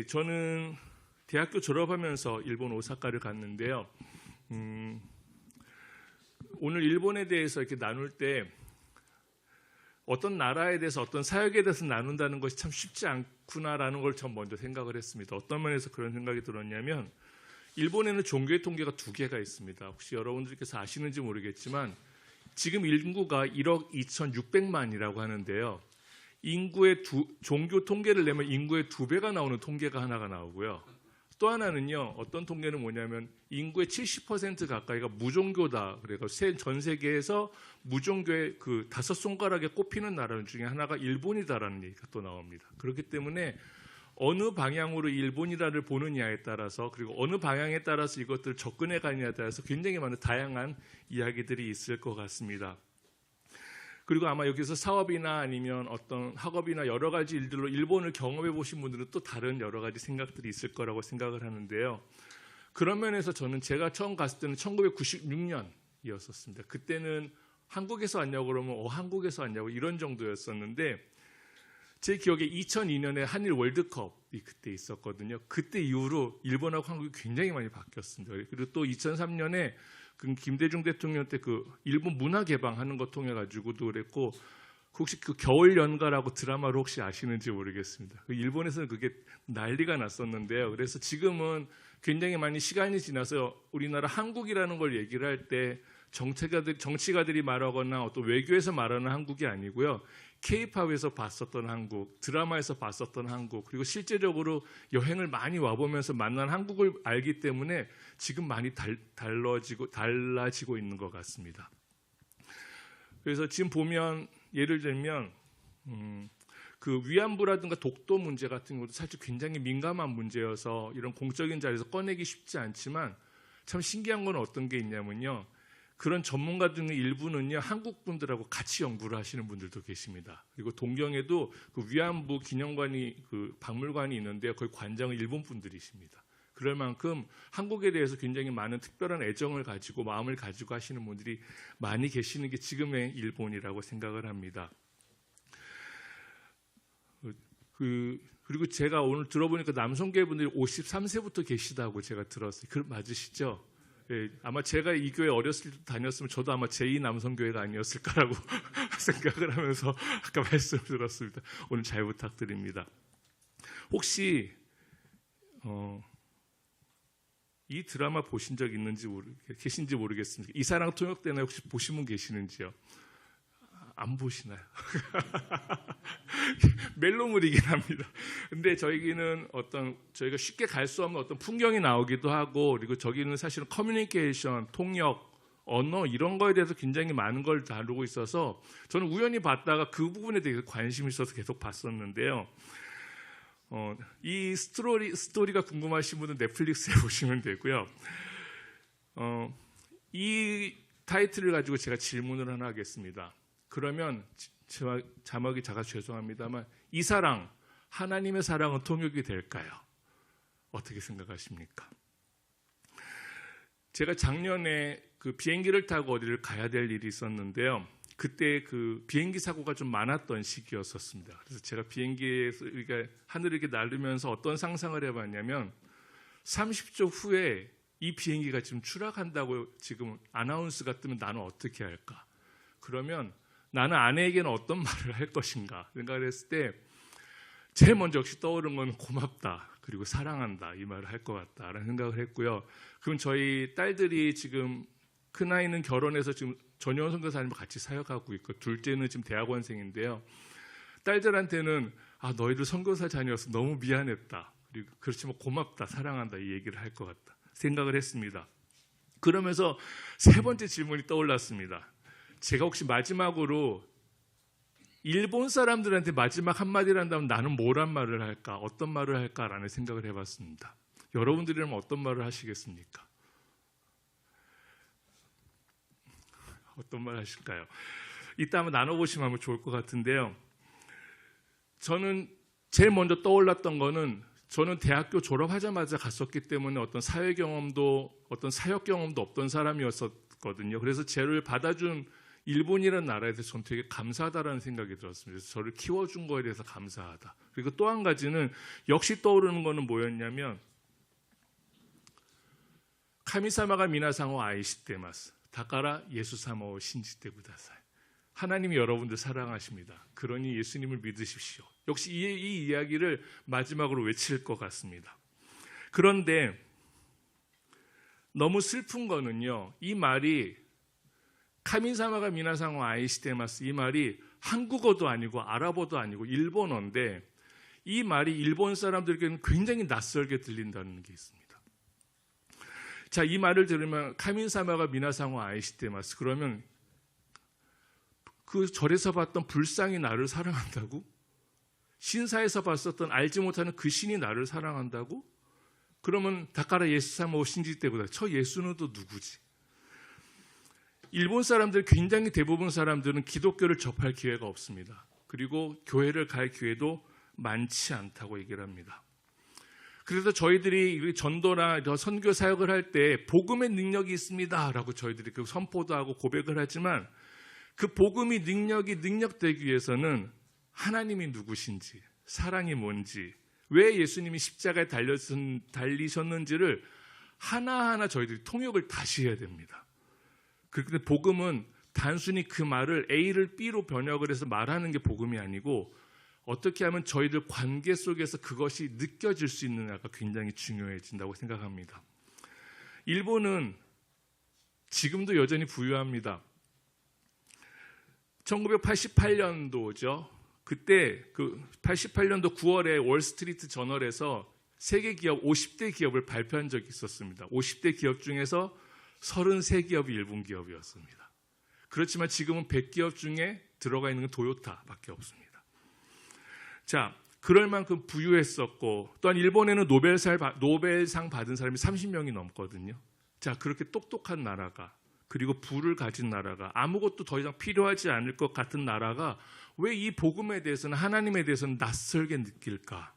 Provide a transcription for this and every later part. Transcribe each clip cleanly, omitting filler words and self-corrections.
저는 대학교 졸업하면서 일본 오사카를 갔는데요. 오늘 일본에 대해서 이렇게 나눌 때 어떤 나라에 대해서 어떤 사역에 대해서 나눈다는 것이 참 쉽지 않구나라는 걸 전 먼저 생각을 했습니다. 어떤 면에서 그런 생각이 들었냐면 일본에는 종교의 통계가 2개가 있습니다. 혹시 여러분들께서 아시는지 모르겠지만 지금 인구가 1억 2,600만이라고 하는데요. 인구의 종교 통계를 내면 인구의 2배가 나오는 통계가 하나가 나오고요. 또 하나는요. 어떤 통계는 뭐냐면 인구의 70% 가까이가 무종교다. 그래서 전 세계에서 무종교의 그 5손가락에 꼽히는 나라 중에 하나가 일본이다라는 얘기가 또 나옵니다. 그렇기 때문에 어느 방향으로 일본이라를 보느냐에 따라서 그리고 어느 방향에 따라서 이것들을 접근해 가느냐에 따라서 굉장히 많은 다양한 이야기들이 있을 것 같습니다. 그리고 아마 여기서 사업이나 아니면 어떤 학업이나 여러 가지 일들로 일본을 경험해 보신 분들은 또 다른 여러 가지 생각들이 있을 거라고 생각을 하는데요. 그런 면에서 저는 제가 처음 갔을 때는 1996년이었었습니다. 그때는 한국에서 왔냐고 그러면 한국에서 왔냐고 이런 정도였었는데 제 기억에 2002년에 한일 월드컵이 그때 있었거든요. 그때 이후로 일본하고 한국이 굉장히 많이 바뀌었습니다. 그리고 또 2003년에 그 김대중 대통령 때 그 일본 문화 개방하는 것 통해 가지고도 그랬고 혹시 그 겨울 연가라고 드라마를 혹시 아시는지 모르겠습니다. 일본에서는 그게 난리가 났었는데요. 그래서 지금은 굉장히 많이 시간이 지나서 우리나라 한국이라는 걸 얘기를 할 때 정치가들이 말하거나 어떤 외교에서 말하는 한국이 아니고요. K-팝에서 봤었던 한국, 드라마에서 봤었던 한국, 그리고 실제적으로 여행을 많이 와보면서 만난 한국을 알기 때문에 지금 많이 달라지고 있는 것 같습니다. 그래서 지금 보면 예를 들면 그 위안부라든가 독도 문제 같은 것도 사실 굉장히 민감한 문제여서 이런 공적인 자리에서 꺼내기 쉽지 않지만 참 신기한 건 어떤 게 있냐면요. 그런 전문가 중에 일부는요 한국 분들하고 같이 연구를 하시는 분들도 계십니다. 그리고 동경에도 그 위안부 기념관이 그 박물관이 있는데 거기 관장은 일본 분들이십니다. 그럴 만큼 한국에 대해서 굉장히 많은 특별한 애정을 가지고 마음을 가지고 하시는 분들이 많이 계시는 게 지금의 일본이라고 생각을 합니다. 그리고 제가 오늘 들어보니까 남성교회분들이 53세부터 계시다고 제가 들었어요. 그 맞으시죠? 예, 아마 제가 이 교회 어렸을 때 다녔으면 저도 아마 제2 남성교회가 아니었을까라고 생각을 하면서 아까 말씀을 들었습니다. 오늘 잘 부탁드립니다. 혹시 이 드라마 보신 적 계신지 모르겠습니다. 이사랑 통역되나요? 혹시 보신 분 계시는지요? 안 보시나요? 멜로물이긴 합니다. 근데 저희는 저희가 쉽게 갈 수 없는 어떤 풍경이 나오기도 하고, 그리고 저기는 사실은 커뮤니케이션, 통역, 언어 이런 거에 대해서 굉장히 많은 걸 다루고 있어서 저는 우연히 봤다가 그 부분에 대해서 관심이 있어서 계속 봤었는데요. 이 스토리가 궁금하신 분은 넷플릭스에 보시면 되고요. 이 타이틀을 가지고 제가 질문을 하나 하겠습니다. 그러면 자막이 작아서 죄송합니다만 이 사랑, 하나님의 사랑은 통역이 될까요? 어떻게 생각하십니까? 제가 작년에 그 비행기를 타고 어디를 가야 될 일이 있었는데요. 그때 그 비행기 사고가 좀 많았던 시기였었습니다. 그래서 제가 비행기에서 하늘을 이렇게 날으면서 어떤 상상을 해봤냐면 30초 후에 이 비행기가 지금 추락한다고 지금 아나운스가 뜨면 나는 어떻게 할까? 그러면 나는 아내에게는 어떤 말을 할 것인가 생각을 했을 때 제일 먼저 역시 떠오른 건 고맙다 그리고 사랑한다 이 말을 할 것 같다라는 생각을 했고요. 그럼 저희 딸들이 지금 큰아이는 결혼해서 지금 전효원 선교사님과 같이 사역하고 있고 둘째는 지금 대학원생인데요. 딸들한테는 너희들 선교사 자녀여서 너무 미안했다. 그리고 그렇지만 고맙다 사랑한다 이 얘기를 할 것 같다 생각을 했습니다. 그러면서 세 번째 질문이 떠올랐습니다. 제가 혹시 마지막으로 일본 사람들한테 마지막 한마디를 한다면 나는 뭐란 말을 할까? 어떤 말을 할까라는 생각을 해봤습니다. 여러분들이라면 어떤 말을 하시겠습니까? 어떤 말 하실까요? 이따 한번 나눠보시면 하면 좋을 것 같은데요. 저는 제일 먼저 떠올랐던 거는 저는 대학교 졸업하자마자 갔었기 때문에 어떤 사회 경험도 어떤 사역 경험도 없던 사람이었거든요. 그래서 저를 받아준 일본이라는 나라에 대해서 저는 되게 감사하다라는 생각이 들었습니다. 그래서 저를 키워준 거에 대해서 감사하다. 그리고 또 한 가지는 역시 떠오르는 거는 뭐였냐면 카미사마가 미나상오 아이시테마스 다카라 예수사마오 신지테구다사이. 하나님이 여러분들 사랑하십니다. 그러니 예수님을 믿으십시오. 역시 이 이야기를 마지막으로 외칠 것 같습니다. 그런데 너무 슬픈 거는요, 이 말이 카미사마가 미나상오 아이시테마스, 이 말이 한국어도 아니고 아랍어도 아니고 일본어인데 이 말이 일본 사람들에게는 굉장히 낯설게 들린다는 게 있습니다. 자, 이 말을 들으면 카미사마가 미나상오 아이시테마스, 그러면 그 절에서 봤던 불상이 나를 사랑한다고? 신사에서 봤었던 알지 못하는 그 신이 나를 사랑한다고? 그러면 다카라 예수사마오 신지테구다. 저 예수는 또 누구지? 일본 사람들 굉장히 대부분 사람들은 기독교를 접할 기회가 없습니다. 그리고 교회를 갈 기회도 많지 않다고 얘기를 합니다. 그래서 저희들이 전도나 선교 사역을 할 때 복음의 능력이 있습니다라고 저희들이 그 선포도 하고 고백을 하지만 그 복음이 능력되기 위해서는 하나님이 누구신지, 사랑이 뭔지, 왜 예수님이 십자가에 달리셨는지를 하나하나 저희들이 통역을 다시 해야 됩니다. 그런데 복음은 단순히 그 말을 A를 B로 번역을 해서 말하는 게 복음이 아니고 어떻게 하면 저희들 관계 속에서 그것이 느껴질 수 있느냐가 굉장히 중요해진다고 생각합니다. 일본은 지금도 여전히 부유합니다. 1988년도죠. 그때 그 88년도 9월에 월스트리트 저널에서 세계 기업 50대 기업을 발표한 적이 있었습니다. 50대 기업 중에서 33기업이 일본 기업이었습니다. 그렇지만 지금은 100기업 중에 들어가 있는 건 토요타밖에 없습니다. 자, 그럴 만큼 부유했었고 또한 일본에는 노벨상 받은 사람이 30명이 넘거든요. 자, 그렇게 똑똑한 나라가 그리고 부를 가진 나라가 아무것도 더 이상 필요하지 않을 것 같은 나라가 왜 이 복음에 대해서는 하나님에 대해서는 낯설게 느낄까?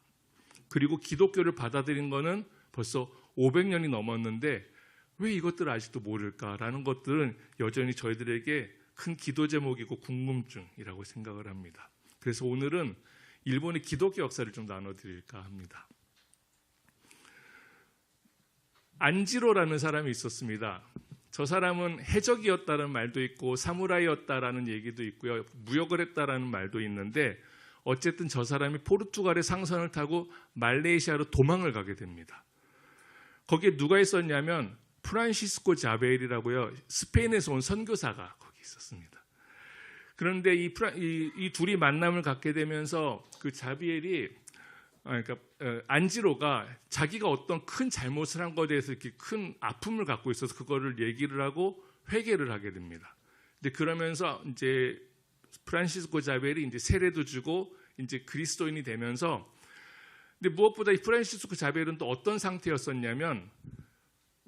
그리고 기독교를 받아들인 거는 벌써 500년이 넘었는데 왜 이것들을 아직도 모를까라는 것들은 여전히 저희들에게 큰 기도 제목이고 궁금증이라고 생각을 합니다. 그래서 오늘은 일본의 기독교 역사를 좀 나눠드릴까 합니다. 안지로라는 사람이 있었습니다. 저 사람은 해적이었다는 말도 있고 사무라이였다라는 얘기도 있고요. 무역을 했다라는 말도 있는데 어쨌든 저 사람이 포르투갈의 상선을 타고 말레이시아로 도망을 가게 됩니다. 거기에 누가 있었냐면 프란시스코 자베일이라고요. 스페인에서 온 선교사가 거기 있었습니다. 그런데 이 둘이 만남을 갖게 되면서 그 자비엘이 그러니까 안지로가 자기가 어떤 큰 잘못을 한 것에 대해서 이렇게 큰 아픔을 갖고 있어서 그거를 얘기를 하고 회개를 하게 됩니다. 근데 그러면서 이제 프란시스코 자베엘이 이제 세례도 주고 이제 그리스도인이 되면서 근데 무엇보다 이 프란시스코 자베엘은 또 어떤 상태였었냐면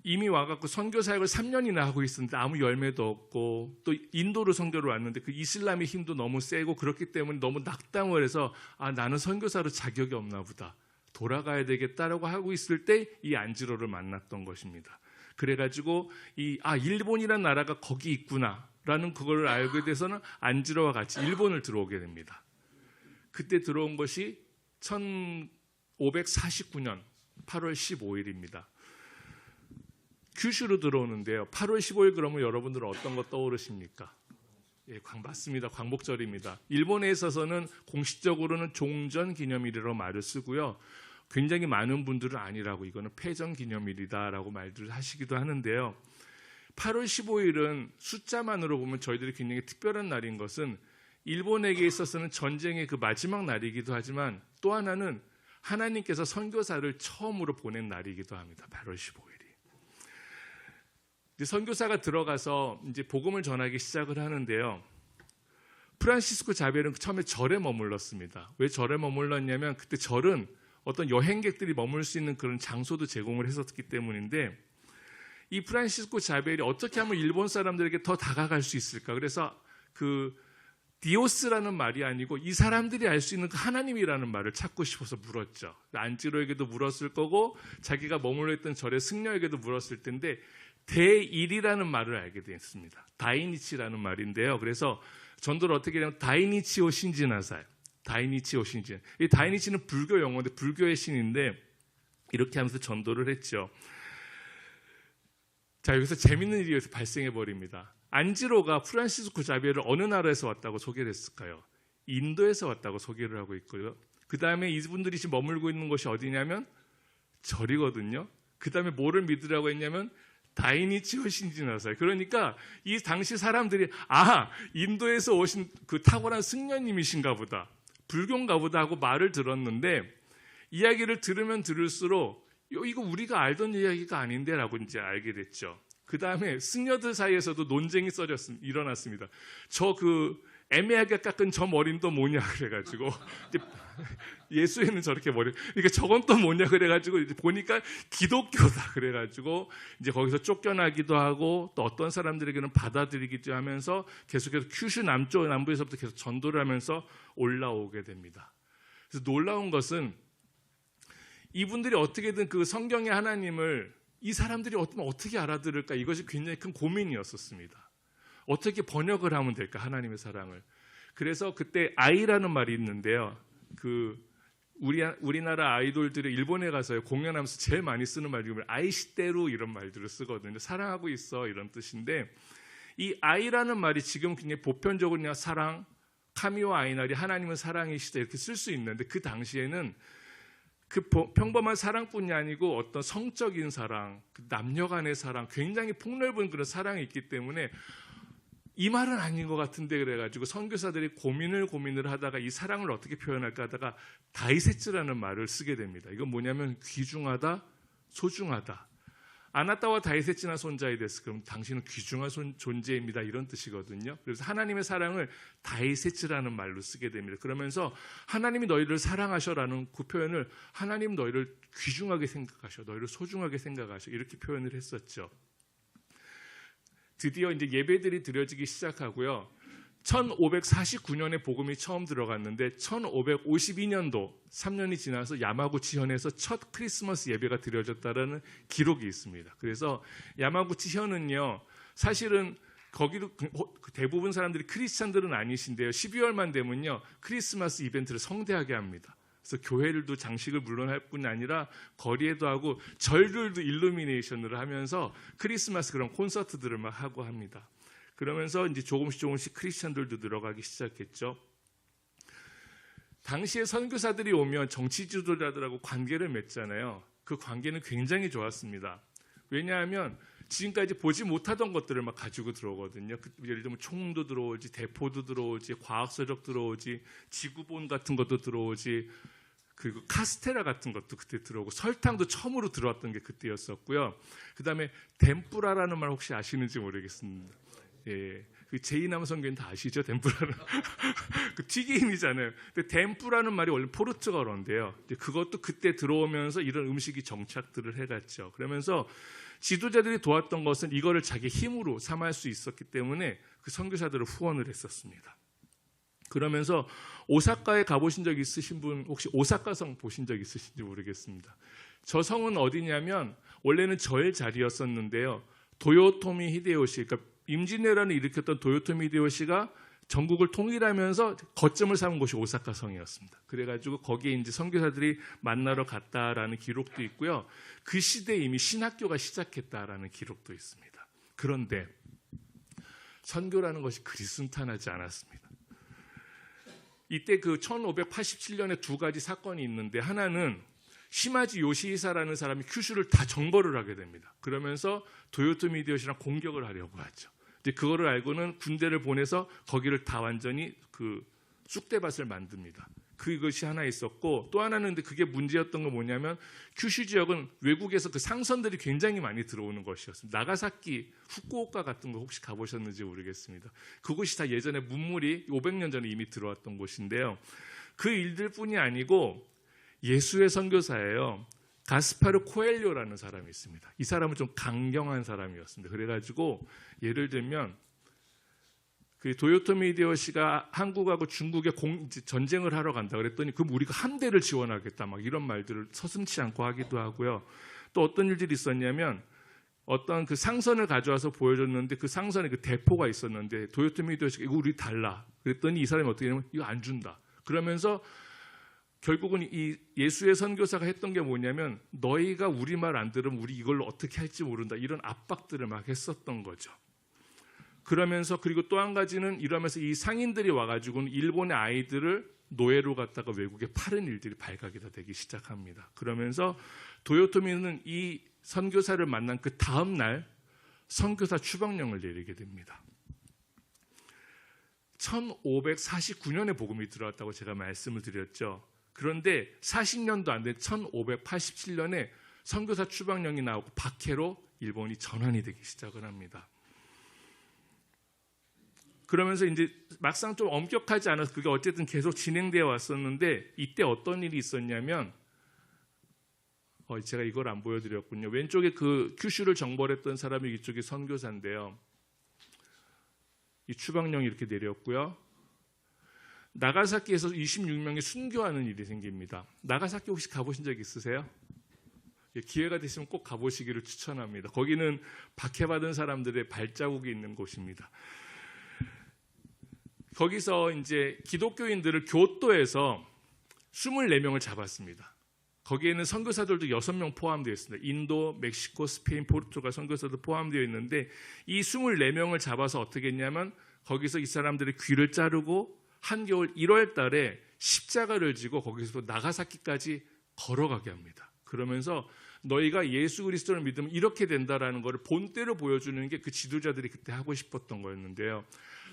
이미 와갖고 선교 사역을 3년이나 하고 있었는데 아무 열매도 없고 또 인도로 선교를 왔는데 그 이슬람의 힘도 너무 세고 그렇기 때문에 너무 낙담을 해서 나는 선교사로 자격이 없나 보다. 돌아가야 되겠다라고 하고 있을 때 이 안지로를 만났던 것입니다. 그래가지고 일본이라는 나라가 거기 있구나라는 그걸 알게 돼서는 안지로와 같이 일본을 들어오게 됩니다. 그때 들어온 것이 1549년 8월 15일입니다. 규슈로 들어오는데요. 8월 15일 그러면 여러분들은 어떤 거 떠오르십니까? 예, 맞습니다. 광복절입니다. 일본에 있어서는 공식적으로는 종전 기념일이라고 말을 쓰고요. 굉장히 많은 분들은 아니라고 이거는 패전 기념일이다라고 말들을 하시기도 하는데요. 8월 15일은 숫자만으로 보면 저희들이 굉장히 특별한 날인 것은 일본에게 있어서는 전쟁의 그 마지막 날이기도 하지만 또 하나는 하나님께서 선교사를 처음으로 보낸 날이기도 합니다. 8월 15일이. 선교사가 들어가서 이제 복음을 전하기 시작을 하는데요. 프란시스코 자베르는 처음에 절에 머물렀습니다. 왜 절에 머물렀냐면 그때 절은 어떤 여행객들이 머물 수 있는 그런 장소도 제공을 했었기 때문인데 이 프란시스코 자베르이 어떻게 하면 일본 사람들에게 더 다가갈 수 있을까? 그래서 그 디오스라는 말이 아니고 이 사람들이 알 수 있는 그 하나님이라는 말을 찾고 싶어서 물었죠. 안지로에게도 물었을 거고 자기가 머물러 있던 절의 승려에게도 물었을 텐데 대일이라는 말을 알게 됐습니다. 다이니치라는 말인데요. 그래서 전도를 어떻게 하냐면 다이니치오 신진하사요. 다이니치오 신진. 이 다이니치는 불교 용어인데 불교의 신인데 이렇게 하면서 전도를 했죠. 자, 여기서 재밌는 일이 발생해 버립니다. 안지로가 프란시스코 자비에를 어느 나라에서 왔다고 소개를 했을까요? 인도에서 왔다고 소개를 하고 있고요. 그 다음에 이분들이 지금 머물고 있는 곳이 어디냐면 절이거든요. 그 다음에 뭐를 믿으라고 했냐면 다이니치오 신진하사요. 그러니까 이 당시 사람들이 인도에서 오신 그 탁월한 승려님이신가 보다, 불교인가 보다 하고 말을 들었는데 이야기를 들으면 들을수록 이거 우리가 알던 이야기가 아닌데 라고 이제 알게 됐죠. 그 다음에 승려들 사이에서도 논쟁이 일어났습니다. 저 애매하게 깎은 저 머리는 또 뭐냐 그래가지고 예수에는 저렇게 머리, 그러니까 저건 또 뭐냐 그래가지고 이제 보니까 기독교다 그래가지고 이제 거기서 쫓겨나기도 하고 또 어떤 사람들에게는 받아들이기도 하면서 계속해서 큐슈 남부에서부터 계속 전도를 하면서 올라오게 됩니다. 그래서 놀라운 것은 이분들이 어떻게든 그 성경의 하나님을 이 사람들이 어떻게 알아들을까, 이것이 굉장히 큰 고민이었었습니다. 어떻게 번역을 하면 될까, 하나님의 사랑을. 그래서 그때 아이라는 말이 있는데요. 우리나라 아이돌들이 일본에 가서 공연하면서 제일 많이 쓰는 말이 아이시테루 이런 말들을 쓰거든요. 사랑하고 있어 이런 뜻인데, 이 아이라는 말이 지금 굉장히 보편적으로 그냥 사랑, 카미와 아이나리, 하나님은 사랑이시다 이렇게 쓸 수 있는데, 그 당시에는 그 평범한 사랑뿐이 아니고 어떤 성적인 사랑, 남녀 간의 사랑, 굉장히 폭넓은 그런 사랑이 있기 때문에 이 말은 아닌 것 같은데 그래가지고 선교사들이 고민을 하다가 이 사랑을 어떻게 표현할까 하다가 다이세츠라는 말을 쓰게 됩니다. 이건 뭐냐면 귀중하다, 소중하다. 아나타와 다이세츠나 손자이 데스. 그럼 당신은 귀중한 존재입니다. 이런 뜻이거든요. 그래서 하나님의 사랑을 다이세츠라는 말로 쓰게 됩니다. 그러면서 하나님이 너희를 사랑하셔라는 그 표현을 하나님 너희를 귀중하게 생각하셔, 너희를 소중하게 생각하셔 이렇게 표현을 했었죠. 드디어 이제 예배들이 드려지기 시작하고요. 1549년에 복음이 처음 들어갔는데 1552년도 3년이 지나서 야마구치현에서 첫 크리스마스 예배가 드려졌다는 기록이 있습니다. 그래서 야마구치현은요, 사실은 거기도 대부분 사람들이 크리스찬들은 아니신데요. 12월만 되면요 크리스마스 이벤트를 성대하게 합니다. 그래서 교회들도 장식을 물론 할 뿐이 아니라 거리에도 하고 절들도 일루미네이션을 하면서 크리스마스 그런 콘서트들을 막 하고 합니다. 그러면서 이제 조금씩 크리스천들도 들어가기 시작했죠. 당시에 선교사들이 오면 정치 지도자들하고 관계를 맺잖아요. 그 관계는 굉장히 좋았습니다. 왜냐하면 지금까지 보지 못하던 것들을 막 가지고 들어오거든요. 예를 들면 총도 들어오지, 대포도 들어오지, 과학서적 들어오지, 지구본 같은 것도 들어오지, 그리고 카스테라 같은 것도 그때 들어오고 설탕도 처음으로 들어왔던 게 그때였었고요. 그 다음에 덴뿌라라는 말 혹시 아시는지 모르겠습니다. 예, 그 제2남 성교는 다 아시죠? 덴뿌라는 그 튀김이잖아요. 근데 덴뿌라는 말이 원래 포르투갈어인데요. 그것도 그때 들어오면서 이런 음식이 정착들을 해갔죠. 그러면서 지도자들이 도왔던 것은 이거를 자기 힘으로 삼을 수 있었기 때문에 그 선교사들을 후원을 했었습니다. 그러면서 오사카에 가보신 적 있으신 분 혹시 오사카성 보신 적 있으신지 모르겠습니다. 저 성은 어디냐면 원래는 저의 자리였었는데요. 도요토미 히데요시, 그러니까 임진왜란을 일으켰던 도요토미 히데요시가 전국을 통일하면서 거점을 삼은 곳이 오사카 성이었습니다. 그래가지고 거기에 이제 선교사들이 만나러 갔다라는 기록도 있고요. 그 시대에 이미 신학교가 시작했다라는 기록도 있습니다. 그런데 선교라는 것이 그리 순탄하지 않았습니다. 이때 그 1587년에 두 가지 사건이 있는데, 하나는 시마지 요시히사라는 사람이 큐슈를 다 정벌을 하게 됩니다. 그러면서 도요토미 히데요시랑 공격을 하려고 하죠. 근데 그거를 알고는 군대를 보내서 거기를 다 완전히 그 쑥대밭을 만듭니다. 그것이 하나 있었고, 또 하나는 근데 그게 문제였던 건 뭐냐면 큐슈 지역은 외국에서 그 상선들이 굉장히 많이 들어오는 것이었습니다. 나가사키, 후쿠오카 같은 거 혹시 가보셨는지 모르겠습니다. 그곳이 다 예전에 문물이 500년 전에 이미 들어왔던 곳인데요. 그 일들뿐이 아니고 예수의 선교사예요. 가스파르 코엘료라는 사람이 있습니다. 이 사람은 좀 강경한 사람이었습니다. 그래가지고 예를 들면 그 도요토미 히데요시가 한국하고 중국에 전쟁을 하러 간다 그랬더니 그럼 우리가 함대를 지원하겠다 막 이런 말들을 서슴지 않고 하기도 하고요. 또 어떤 일들이 있었냐면 어떤 그 상선을 가져와서 보여줬는데 그 상선에 그 대포가 있었는데 도요토미 히데요시가 이거 우리 달라. 그랬더니 이 사람이 어떻게 되냐면 이거 안 준다. 그러면서 결국은 이 예수의 선교사가 했던 게 뭐냐면 너희가 우리 말 안 들으면 우리 이걸로 어떻게 할지 모른다. 이런 압박들을 막 했었던 거죠. 그러면서 그리고 또 한 가지는 이러면서 이 상인들이 와가지고는 일본의 아이들을 노예로 갖다가 외국에 파는 일들이 발각이 다 되기 시작합니다. 그러면서 도요토미는 이 선교사를 만난 그 다음 날 선교사 추방령을 내리게 됩니다. 1549년에 복음이 들어왔다고 제가 말씀을 드렸죠. 그런데 40년도 안 된 1587년에 선교사 추방령이 나오고 박해로 일본이 전환이 되기 시작을 합니다. 그러면서 이제 막상 좀 엄격하지 않아서 그게 어쨌든 계속 진행되어 왔었는데 이때 어떤 일이 있었냐면 제가 이걸 안 보여드렸군요. 왼쪽에 그 큐슈를 정벌했던 사람이 이쪽이 선교사인데요. 이 추방령이 이렇게 내렸고요. 나가사키에서 26명이 순교하는 일이 생깁니다. 나가사키 혹시 가보신 적 있으세요? 기회가 되시면 꼭 가보시기를 추천합니다. 거기는 박해받은 사람들의 발자국이 있는 곳입니다. 거기서 이제 기독교인들을 교토에서 24명을 잡았습니다. 거기에는 선교사들도 6명 포함되어 있습니다. 인도, 멕시코, 스페인, 포르투갈 선교사도 포함되어 있는데 이 24명을 잡아서 어떻게 했냐면 거기서 이 사람들의 귀를 자르고 한겨울 1월 달에 십자가를 지고 거기서 나가사키까지 걸어가게 합니다. 그러면서 너희가 예수 그리스도를 믿으면 이렇게 된다라는 것을 본때로 보여주는 게 그 지도자들이 그때 하고 싶었던 거였는데요.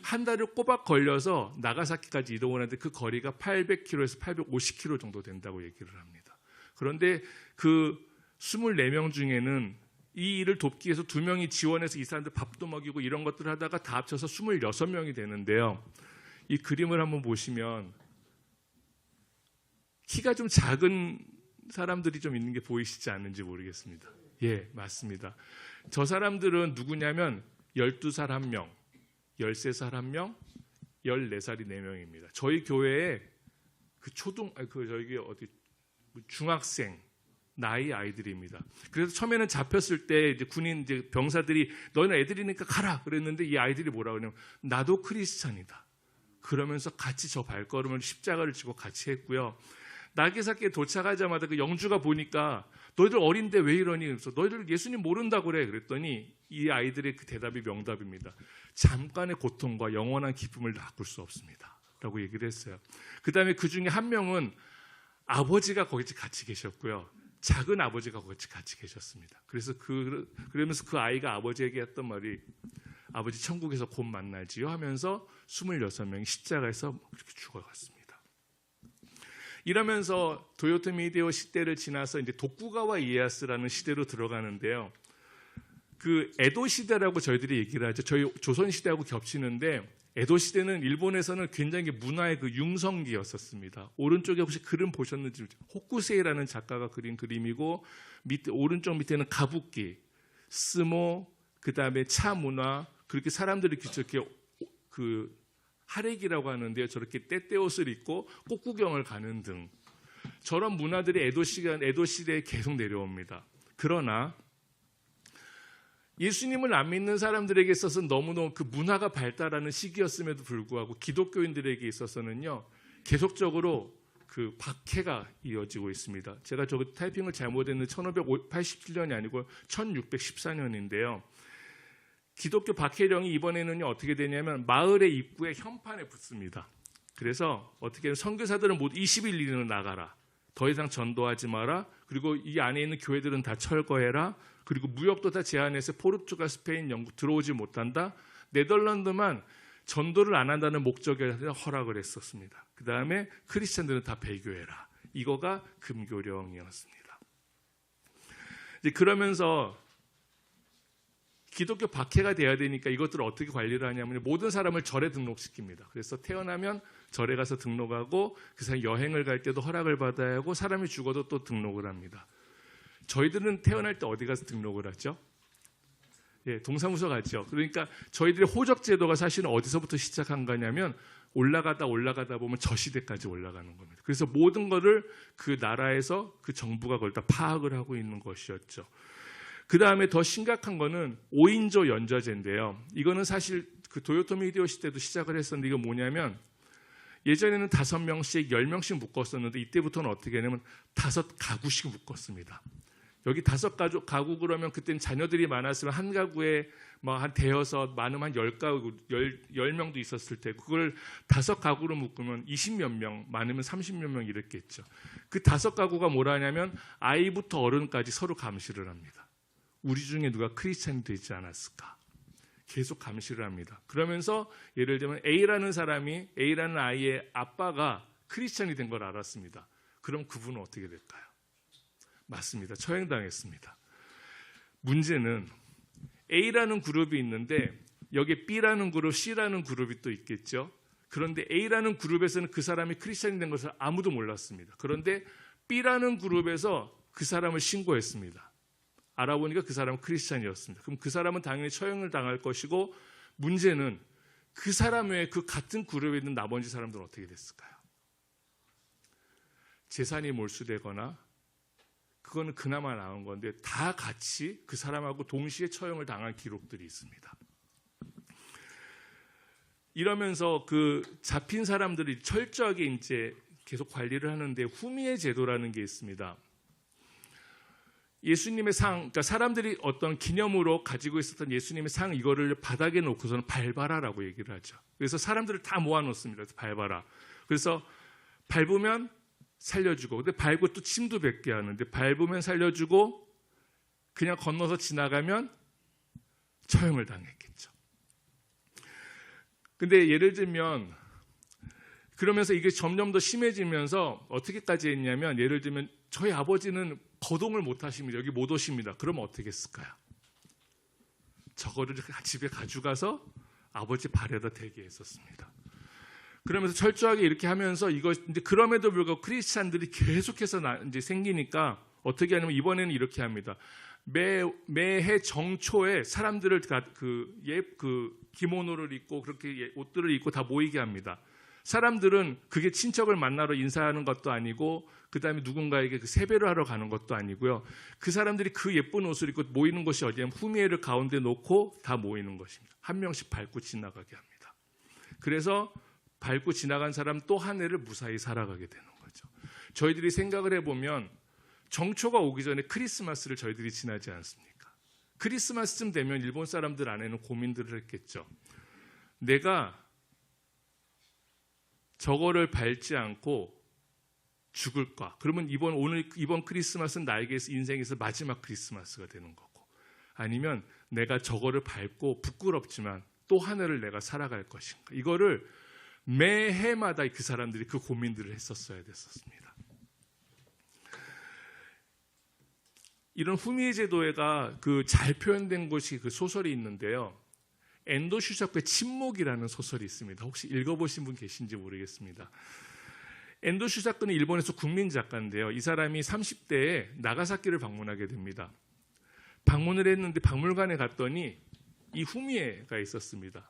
한 달을 꼬박 걸려서 나가사키까지 이동을 하는데 그 거리가 800km에서 850km 정도 된다고 얘기를 합니다. 그런데 그 24명 중에는 이 일을 돕기 위해서 2명이 지원해서 이 사람들 밥도 먹이고 이런 것들을 하다가 다 합쳐서 26명이 되는데요. 이 그림을 한번 보시면 키가 좀 작은 사람들이 좀 있는 게 보이시지 않는지 모르겠습니다. 예, 맞습니다. 저 사람들은 누구냐면 12살 1명, 13살 1명, 14살이 4명입니다. 저희 교회에 그 중학생 나이 아이들입니다. 그래서 처음에는 잡혔을 때 이제 군인 이제 병사들이 너희는 애들이니까 가라 그랬는데 이 아이들이 뭐라 그러냐면 나도 크리스찬이다. 그러면서 같이 저 발걸음을 십자가를 지고 같이 했고요. 나게사키에 도착하자마자 그 영주가 보니까 너희들 어린데 왜 이러니? 그래서 너희들 예수님 모른다고 그래. 그랬더니 이 아이들의 그 대답이 명답입니다. 잠깐의 고통과 영원한 기쁨을 바꿀 수 없습니다. 라고 얘기를 했어요. 그 다음에 그 중에 한 명은 아버지가 거기 같이 계셨고요. 작은 아버지가 거기 같이 계셨습니다. 그래서 그러면서 그 아이가 아버지에게 했던 말이 아버지 천국에서 곧 만날지요 하면서 26명이 십자가에서 그렇게 죽어갔습니다. 이러면서 도요토미 히데요시 시대를 지나서 이제 도쿠가와 이에야스라는 시대로 들어가는데요. 그 에도 시대라고 저희들이 얘기를 하죠. 저희 조선 시대하고 겹치는데 에도 시대는 일본에서는 굉장히 문화의 그 융성기였었습니다. 오른쪽에 혹시 그림 보셨는지 호쿠세이라는 작가가 그린 그림이고 오른쪽 밑에는 가부키, 스모, 그 다음에 차 문화 그렇게 사람들이 이렇게 그 하레기라고 하는데요. 저렇게 떼떼옷을 입고 꽃구경을 가는 등 저런 문화들이 에도 시대에 계속 내려옵니다. 그러나 예수님을 안 믿는 사람들에게 있어서 너무너무 그 문화가 발달하는 시기였음에도 불구하고 기독교인들에게 있어서는요. 계속적으로 그 박해가 이어지고 있습니다. 제가 저거 타이핑을 잘못했는데 1587년이 아니고 1614년인데요. 기독교 박해령이 이번에는 어떻게 되냐면 마을의 입구에 현판에 붙습니다. 그래서 어떻게 선교사들은 모두 20일 이내로 나가라. 더 이상 전도하지 마라. 그리고 이 안에 있는 교회들은 다 철거해라. 그리고 무역도 다 제한해서 포르투갈, 스페인, 영국 들어오지 못한다. 네덜란드만 전도를 안 한다는 목적에 허락을 했었습니다. 그 다음에 크리스찬들은 다 배교해라. 이거가 금교령이었습니다. 이제 그러면서 기독교 박해가 돼야 되니까 이것들을 어떻게 관리를 하냐면 모든 사람을 절에 등록시킵니다. 그래서 태어나면 절에 가서 등록하고 그 사람 여행을 갈 때도 허락을 받아야 하고 사람이 죽어도 또 등록을 합니다. 저희들은 태어날 때 어디 가서 등록을 하죠? 예, 동사무소 갔죠. 그러니까 저희들의 호적 제도가 사실은 어디서부터 시작한 거냐면 올라가다 보면 저 시대까지 올라가는 겁니다. 그래서 모든 거를 그 나라에서 그 정부가 그걸 다 파악을 하고 있는 것이었죠. 그 다음에 더 심각한 거는 5인조 연좌제인데요. 이거는 사실 그 도요토미 히데요시 때도 시작을 했었는데 이거 뭐냐면 예전에는 5명씩 10명씩 묶었었는데 이때부터는 어떻게 하냐면 5가구씩 묶었습니다. 여기 5가구 그러면 그때는 자녀들이 많았으면 한 가구에 뭐 한 대여섯 많으면 한 10가구, 10명도 있었을 테고 그걸 5가구로 묶으면 20몇 명, 많으면 30몇 명 이랬겠죠. 그 5가구가 뭐라 하냐면 아이부터 어른까지 서로 감시를 합니다. 우리 중에 누가 크리스찬이 되지 않았을까? 계속 감시를 합니다. 그러면서 예를 들면 A라는 사람이 A라는 아이의 아빠가 크리스찬이 된 걸 알았습니다. 그럼 그분은 어떻게 될까요? 맞습니다. 처형당했습니다. 문제는 A라는 그룹이 있는데 여기에 B라는 그룹, C라는 그룹이 또 있겠죠. 그런데 A라는 그룹에서는 그 사람이 크리스찬이 된 것을 아무도 몰랐습니다. 그런데 B라는 그룹에서 그 사람을 신고했습니다. 알아보니까 그 사람은 크리스찬이었습니다. 그럼 그 사람은 당연히 처형을 당할 것이고 문제는 그 사람 외에 그 같은 그룹에 있는 나머지 사람들은 어떻게 됐을까요? 재산이 몰수되거나 그거는 그나마 나은 건데 다 같이 그 사람하고 동시에 처형을 당한 기록들이 있습니다. 이러면서 그 잡힌 사람들이 철저하게 이제 계속 관리를 하는데 후미의 제도라는 게 있습니다. 예수님의 상, 그러니까 사람들이 어떤 기념으로 가지고 있었던 예수님의 상 이거를 바닥에 놓고서는 밟아라라고 얘기를 하죠. 그래서 사람들을 다 모아놓습니다. 그래서 밟아라. 그래서 밟으면 살려주고, 근데 밟고 또 침도 뱉게 하는데 밟으면 살려주고 그냥 건너서 지나가면 처형을 당했겠죠. 근데 예를 들면 그러면서 이게 점점 더 심해지면서 어떻게까지 했냐면 예를 들면 저희 아버지는 거동을 못 하십니다. 여기 못 오십니다. 그러면 어떻게 했을까요? 저거를 집에 가져가서 아버지 발에다 대게 했었습니다. 그러면서 철저하게 이렇게 하면서 이거 이제 그럼에도 불구하고 크리스찬들이 계속해서 이제 생기니까 어떻게 하냐면 이번에는 이렇게 합니다. 매해 정초에 사람들을 그 기모노를 입고 그렇게 옷들을 입고 다 모이게 합니다. 사람들은 그게 친척을 만나러 인사하는 것도 아니고 그다음에 누군가에게 그 세배를 하러 가는 것도 아니고요. 그 사람들이 그 예쁜 옷을 입고 모이는 곳이 어디냐면 후미에를 가운데 놓고 다 모이는 것입니다. 한 명씩 밟고 지나가게 합니다. 그래서 밟고 지나간 사람 또 한 해를 무사히 살아가게 되는 거죠. 저희들이 생각을 해보면 정초가 오기 전에 크리스마스를 저희들이 지나지 않습니까? 크리스마스쯤 되면 일본 사람들 안에는 고민들을 했겠죠. 내가 저거를 밟지 않고 죽을까? 그러면 이번 크리스마스는 나에게 인생에서 마지막 크리스마스가 되는 거고, 아니면 내가 저거를 밟고 부끄럽지만 또 하늘을 내가 살아갈 것인가? 이거를 매해마다 그 사람들이 그 고민들을 했었어야 됐었습니다. 이런 후미의 제도가 그 잘 표현된 곳이 그 소설이 있는데요. 엔도 슈사쿠의 침묵이라는 소설이 있습니다. 혹시 읽어보신 분 계신지 모르겠습니다. 엔도 슈사쿠는 일본에서 국민 작가인데요. 이 사람이 30대에 나가사키를 방문하게 됩니다. 방문을 했는데 박물관에 갔더니 이 후미에가 있었습니다.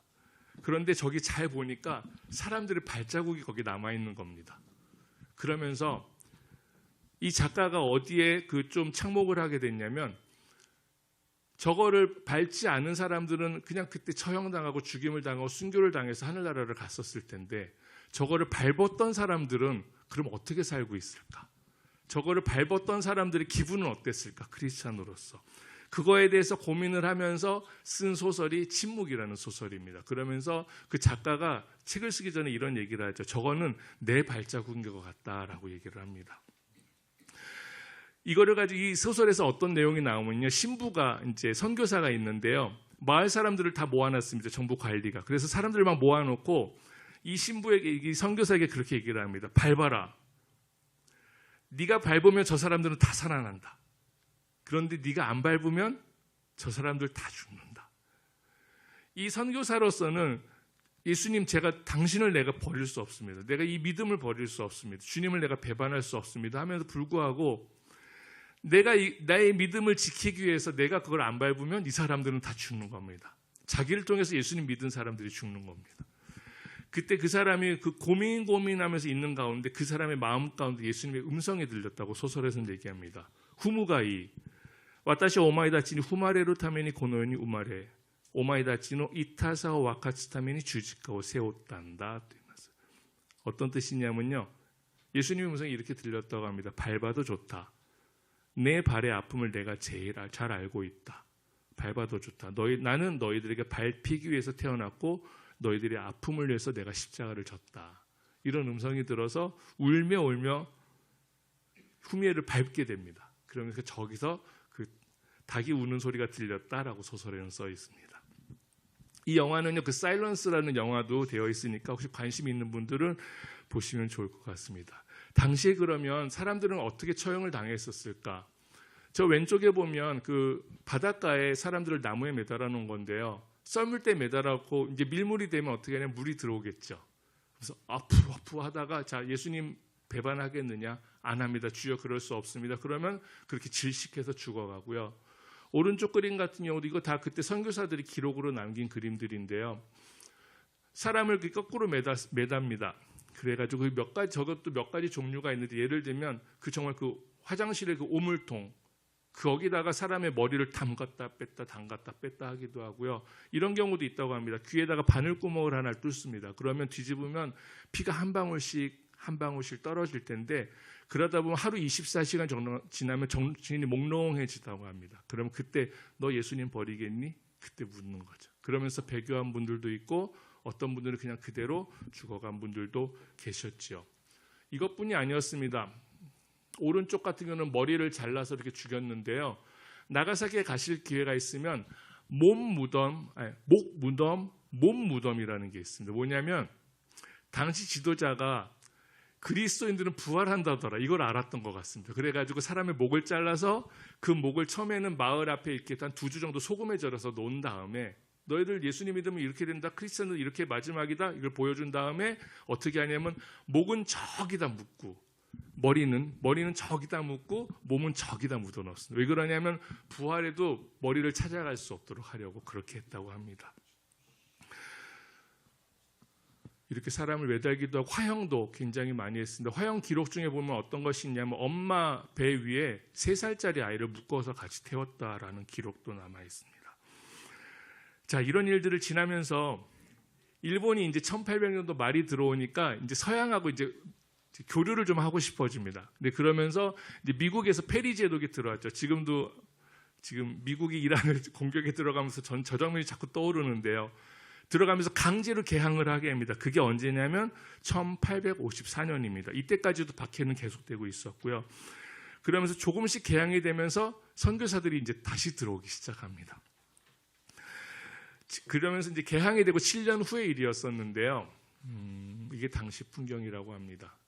그런데 저기 잘 보니까 사람들의 발자국이 거기 남아있는 겁니다. 그러면서 이 작가가 어디에 그 좀 착목을 하게 됐냐면 저거를 밟지 않은 사람들은 그냥 그때 처형당하고 죽임을 당하고 순교를 당해서 하늘나라를 갔었을 텐데 저거를 밟았던 사람들은 그럼 어떻게 살고 있을까? 저거를 밟았던 사람들의 기분은 어땠을까? 크리스찬으로서. 그거에 대해서 고민을 하면서 쓴 소설이 침묵이라는 소설입니다. 그러면서 그 작가가 책을 쓰기 전에 이런 얘기를 하죠. 저거는 내 발자국인 것 같다라고 얘기를 합니다. 이거를 가지고 이 소설에서 어떤 내용이 나오면요. 신부가 이제 선교사가 있는데요. 마을 사람들을 다 모아놨습니다. 정부 관리가. 그래서 사람들을 막 모아놓고 이 신부에게, 이 선교사에게 그렇게 얘기를 합니다. 밟아라. 네가 밟으면 저 사람들은 다 살아난다. 그런데 네가 안 밟으면 저 사람들 다 죽는다. 이 선교사로서는 예수님, 당신을 내가 버릴 수 없습니다. 내가 이 믿음을 버릴 수 없습니다. 주님을 내가 배반할 수 없습니다. 하면서 불구하고 내가 나의 믿음을 지키기 위해서 내가 그걸 안 밟으면 이 사람들은 다 죽는 겁니다. 자기를 통해서 예수님 믿은 사람들이 죽는 겁니다. 그때 그 사람이 그 고민하면서 있는 가운데 그 사람의 마음 가운데 예수님의 음성이 들렸다고 소설에서는 얘기합니다. 후무가이 와타시 오마이다치니 후마레로 타메니 고노니 우마레 오마이다치노 이타사오 와카츠 타메니 주지카오 세웠단다. 어떤 뜻이냐면요. 예수님의 음성이 이렇게 들렸다고 합니다. 밟아도 좋다. 내 발의 아픔을 내가 제일 잘 알고 있다. 밟아도 좋다. 나는 너희들에게 밟히기 위해서 태어났고 너희들의 아픔을 위해서 내가 십자가를 졌다. 이런 음성이 들어서 울며 후미에를 밟게 됩니다. 그러면서 저기서 그 닭이 우는 소리가 들렸다라고 소설에는 써 있습니다. 이 영화는요, 그 사일런스라는 영화도 되어 있으니까 혹시 관심 있는 분들은 보시면 좋을 것 같습니다. 당시에 그러면 사람들은 어떻게 처형을 당했었을까? 저 왼쪽에 보면 그 바닷가에 사람들을 나무에 매달아 놓은 건데요. 썰물 때 매달아놓고 이제 밀물이 되면 어떻게 하냐면 물이 들어오겠죠. 그래서 아프 하다가 자 예수님 배반하겠느냐? 안 합니다. 주여 그럴 수 없습니다. 그러면 그렇게 질식해서 죽어가고요. 오른쪽 그림 같은 경우도 이거 다 그때 선교사들이 기록으로 남긴 그림들인데요. 사람을 거꾸로 매답니다. 그래가지고 저것도 몇 가지 종류가 있는데 예를 들면 그 정말 그 화장실의 그 오물통 거기다가 사람의 머리를 담갔다 뺐다 하기도 하고요. 이런 경우도 있다고 합니다. 귀에다가 바늘구멍을 하나 뚫습니다. 그러면 뒤집으면 피가 한 방울씩 떨어질 텐데 그러다 보면 하루 24시간 정도 지나면 정신이 몽롱해지다고 합니다. 그러면 그때 너 예수님 버리겠니? 그때 묻는 거죠. 그러면서 배교한 분들도 있고 어떤 분들은 그냥 그대로 죽어간 분들도 계셨지요. 이것뿐이 아니었습니다. 오른쪽 같은 경우는 머리를 잘라서 이렇게 죽였는데요. 나가사키에 가실 기회가 있으면 몸 무덤이라는 게 있습니다. 뭐냐면 당시 지도자가 그리스도인들은 부활한다더라. 이걸 알았던 것 같습니다. 그래가지고 사람의 목을 잘라서 그 목을 처음에는 마을 앞에 이렇게 한 2주 정도 소금에 절여서 놓은 다음에 너희들 예수님 믿으면 이렇게 된다. 크리스천은 이렇게 마지막이다. 이걸 보여준 다음에 어떻게 하냐면 목은 저기다 묻고 머리는 저기다 묻고 몸은 저기다 묻어넣습니다. 왜 그러냐면 부활에도 머리를 찾아갈 수 없도록 하려고 그렇게 했다고 합니다. 이렇게 사람을 매달기도 하고 화형도 굉장히 많이 했습니다. 화형 기록 중에 보면 어떤 것이 있냐면 엄마 배 위에 3살짜리 아이를 묶어서 같이 태웠다라는 기록도 남아 있습니다. 자, 이런 일들을 지나면서 일본이 이제 1800년도 말이 들어오니까 이제 서양하고 이제 교류를 좀 하고 싶어집니다. 근데 그러면서 이제 미국에서 페리 제독이 들어왔죠. 지금 미국이 이란을 공격에 들어가면서 저 장면이 자꾸 떠오르는데요. 들어가면서 강제로 개항을 하게 합니다. 그게 언제냐면 1854년입니다. 이때까지도 박해는 계속되고 있었고요. 그러면서 조금씩 개항이 되면서 선교사들이 이제 다시 들어오기 시작합니다. 그러면서 이제 개항이 되고 7년 후의 일이었었는데요. 이게 당시 풍경이라고 합니다.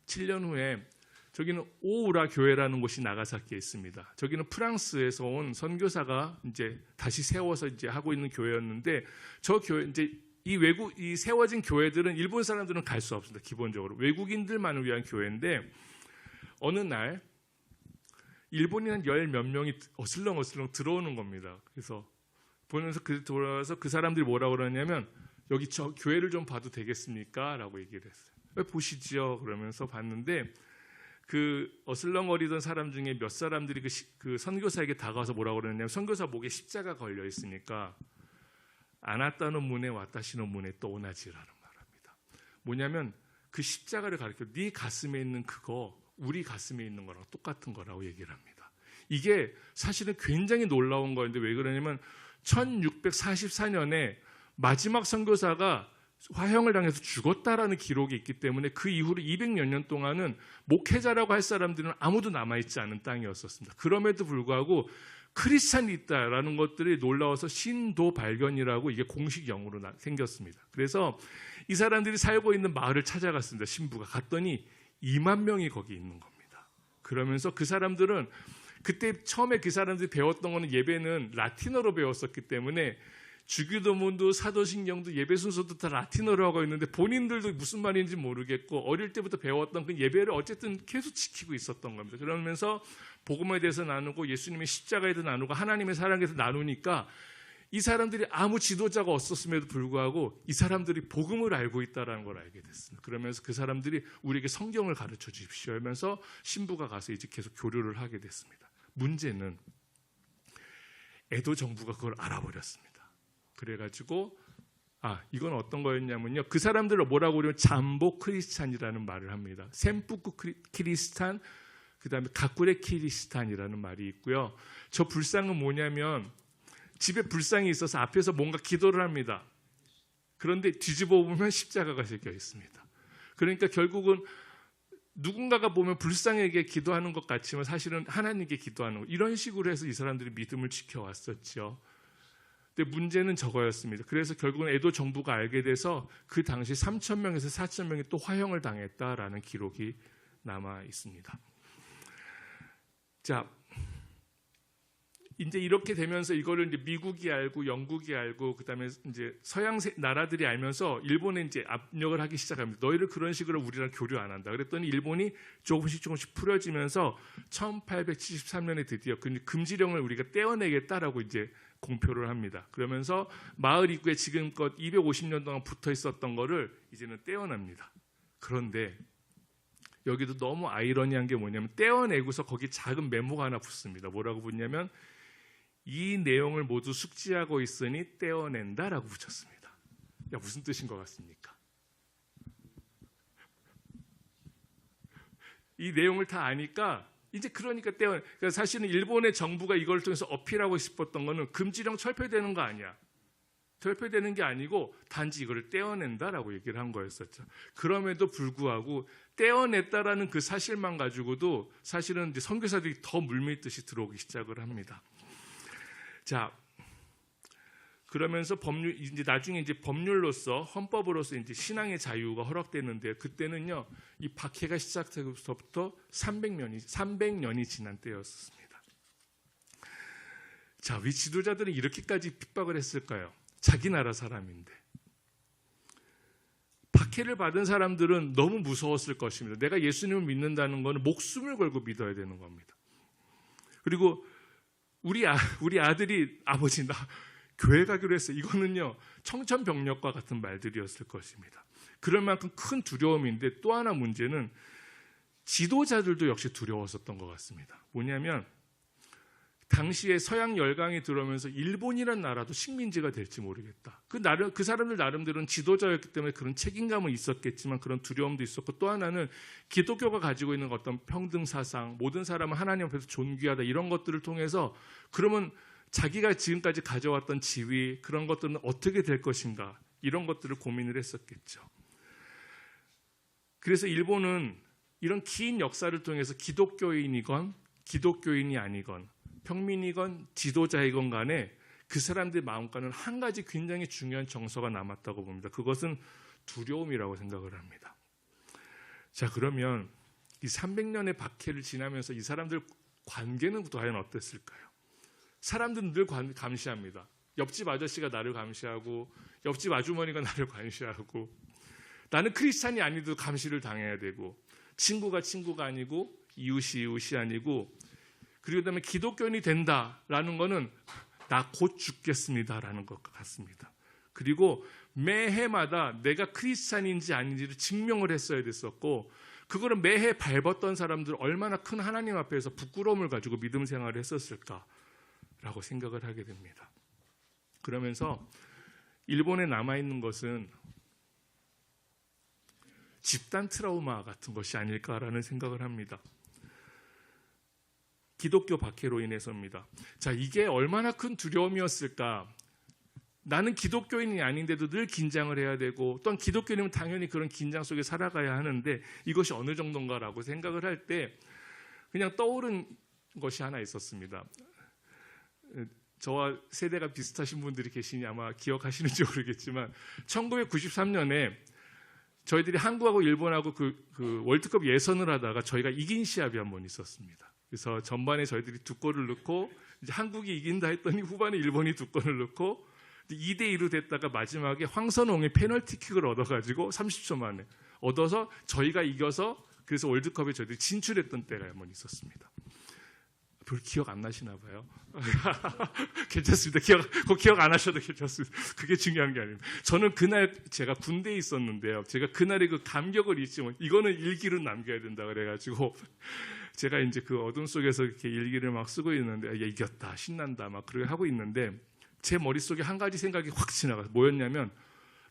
7년 후에 저기는 오우라 교회라는 곳이 나가사키에 있습니다. 저기는 프랑스에서 온 선교사가 이제 다시 세워서 이제 하고 있는 교회였는데 저 교회 이제 이 세워진 교회들은 일본 사람들은 갈 수 없습니다. 기본적으로 외국인들만을 위한 교회인데 어느 날 일본인 한 10몇 명이 어슬렁어슬렁 들어오는 겁니다. 그래서 보면서 돌아와서 그 사람들이 뭐라고 그러냐면 여기 저 교회를 좀 봐도 되겠습니까? 라고 얘기를 했어요. 왜 보시지요? 그러면서 봤는데 그 어슬렁거리던 사람 중에 몇 사람들이 그 선교사에게 다가와서 뭐라고 그러냐면 선교사 목에 십자가 걸려 있으니까 아나타노 문에 와타시노 문에 또 오나지라는 말합니다. 뭐냐면 그 십자가를 가리켜 네 가슴에 있는 그거 우리 가슴에 있는 거랑 똑같은 거라고 얘기를 합니다. 이게 사실은 굉장히 놀라운 거였는데 왜 그러냐면 1644년에 마지막 선교사가 화형을 당해서 죽었다라는 기록이 있기 때문에 그 이후로 200여 년 동안은 목회자라고 할 사람들은 아무도 남아있지 않은 땅이었었습니다. 그럼에도 불구하고 크리스찬이 있다라는 것들이 놀라워서 신도 발견이라고 이게 공식 용어로 생겼습니다. 그래서 이 사람들이 살고 있는 마을을 찾아갔습니다. 신부가 갔더니 2만 명이 거기 있는 겁니다. 그러면서 그 사람들은 그때 처음에 그 사람들이 배웠던 거는 예배는 라틴어로 배웠었기 때문에 주기도문도 사도신경도 예배 순서도 다 라틴어로 하고 있는데 본인들도 무슨 말인지 모르겠고 어릴 때부터 배웠던 그 예배를 어쨌든 계속 지키고 있었던 겁니다. 그러면서 복음에 대해서 나누고 예수님의 십자가에 대해서 나누고 하나님의 사랑에 대해서 나누니까 이 사람들이 아무 지도자가 없었음에도 불구하고 이 사람들이 복음을 알고 있다는 걸 알게 됐습니다. 그러면서 그 사람들이 우리에게 성경을 가르쳐 주십시오 하면서 신부가 가서 이제 계속 교류를 하게 됐습니다. 문제는 에도 정부가 그걸 알아버렸습니다. 그래가지고 이건 어떤 거였냐면요. 그 사람들을 뭐라고 그러면 잠보 크리스찬이라는 말을 합니다. 샘푸쿠 키리스탄, 그 다음에 가꾸레 키리스탄이라는 말이 있고요. 저 불상은 뭐냐면 집에 불상이 있어서 앞에서 뭔가 기도를 합니다. 그런데 뒤집어 보면 십자가가 새겨 있습니다. 그러니까 결국은 누군가가 보면 불상에게 기도하는 것 같지만 사실은 하나님께 기도하는 것, 이런 식으로 해서 이 사람들이 믿음을 지켜왔었죠. 근데 문제는 저거였습니다. 그래서 결국은 에도 정부가 알게 돼서 그 당시 3,000명에서 4,000명이 또 화형을 당했다라는 기록이 남아 있습니다. 자, 이제 이렇게 되면서 이거를 이제 미국이 알고 영국이 알고 그다음에 이제 서양 나라들이 알면서 일본에 이제 압력을 하기 시작합니다. 너희를 그런 식으로 우리랑 교류 안 한다. 그랬더니 일본이 조금씩 풀어지면서 1873년에 드디어 금지령을 우리가 떼어내겠다라고 이제 공표를 합니다. 그러면서 마을 입구에 지금껏 250년 동안 붙어 있었던 거를 이제는 떼어냅니다. 그런데 여기도 너무 아이러니한 게 뭐냐면 떼어내고서 거기 작은 메모가 하나 붙습니다. 뭐라고 붙냐면 이 내용을 모두 숙지하고 있으니 떼어낸다라고 붙였습니다. 무슨 뜻인 것 같습니까? 이 내용을 다 아니까 이제 그러니까 그러니까 사실은 일본의 정부가 이걸 통해서 어필하고 싶었던 거는 금지령 철폐되는 거 아니야. 철폐되는 게 아니고 단지 이거를 떼어낸다라고 얘기를 한 거였었죠. 그럼에도 불구하고 떼어냈다라는 그 사실만 가지고도 사실은 이제 선교사들이 더 물밀듯이 들어오기 시작을 합니다. 자, 그러면서 이제 나중에 이제 법률로서 헌법으로서 이제 신앙의 자유가 허락되는데 그때는요 이 박해가 시작되고서부터 300년이 지난 때였습니다. 자, 왜 지도자들은 이렇게까지 핍박을 했을까요? 자기 나라 사람인데. 박해를 받은 사람들은 너무 무서웠을 것입니다. 내가 예수님을 믿는다는 것은 목숨을 걸고 믿어야 되는 겁니다. 그리고 우리 아들이 아버지 나 교회 가기로 했어요. 이거는요 청천벽력과 같은 말들이었을 것입니다. 그럴 만큼 큰 두려움인데 또 하나 문제는 지도자들도 역시 두려웠었던 것 같습니다. 뭐냐면 당시에 서양 열강이 들어오면서 일본이라는 나라도 식민지가 될지 모르겠다. 그 사람들 나름대로는 지도자였기 때문에 그런 책임감은 있었겠지만 그런 두려움도 있었고 또 하나는 기독교가 가지고 있는 어떤 평등 사상, 모든 사람은 하나님 앞에서 존귀하다 이런 것들을 통해서 그러면 자기가 지금까지 가져왔던 지위 그런 것들은 어떻게 될 것인가 이런 것들을 고민을 했었겠죠. 그래서 일본은 이런 긴 역사를 통해서 기독교인이건 기독교인이 아니건 평민이건 지도자이건 간에 그 사람들의 마음과는 한 가지 굉장히 중요한 정서가 남았다고 봅니다. 그것은 두려움이라고 생각을 합니다. 자, 그러면 이 300년의 박해를 지나면서 이 사람들 관계는 과연 어땠을까요? 사람들은 늘 감시합니다. 옆집 아저씨가 나를 감시하고 옆집 아주머니가 나를 감시하고 나는 크리스찬이 아니도 감시를 당해야 되고 친구가 아니고 이웃이 아니고 그리고 그다음에 기독교인이 된다라는 거는 나 곧 죽겠습니다라는 것 같습니다. 그리고 매해마다 내가 크리스찬인지 아닌지를 증명을 했어야 됐었고 그거를 매해 밟았던 사람들 얼마나 큰 하나님 앞에서 부끄러움을 가지고 믿음 생활을 했었을까라고 생각을 하게 됩니다. 그러면서 일본에 남아있는 것은 집단 트라우마 같은 것이 아닐까라는 생각을 합니다. 기독교 박해로 인해서입니다. 자, 이게 얼마나 큰 두려움이었을까. 나는 기독교인이 아닌데도 늘 긴장을 해야 되고 또한 기독교인이면 당연히 그런 긴장 속에 살아가야 하는데 이것이 어느 정도인가라고 생각을 할 때 그냥 떠오른 것이 하나 있었습니다. 저와 세대가 비슷하신 분들이 계시니 아마 기억하시는지 모르겠지만 1993년에 저희들이 한국하고 일본하고 그 월드컵 예선을 하다가 저희가 이긴 시합이 한 번 있었습니다. 그래서 전반에 저희들이 2골을 넣고 이제 한국이 이긴다 했더니 후반에 일본이 2골을 넣고 2대2로 됐다가 마지막에 황선홍이 페널티킥을 얻어가지고 30초 만에 얻어서 저희가 이겨서 그래서 월드컵에 저희들이 진출했던 때가 한 번 있었습니다. 별 기억 안 나시나 봐요. 괜찮습니다. 기억 안 하셔도 괜찮습니다. 그게 중요한 게 아닙니다. 저는 그날 제가 군대에 있었는데요. 제가 그날의 그 감격을 잊지 못. 이거는 일기로 남겨야 된다 그래가지고 제가 이제 그 어둠 속에서 이렇게 일기를 막 쓰고 있는데 야, 이겼다, 신난다, 막 그렇게 하고 있는데 제 머릿속에 한 가지 생각이 확 지나가서 뭐였냐면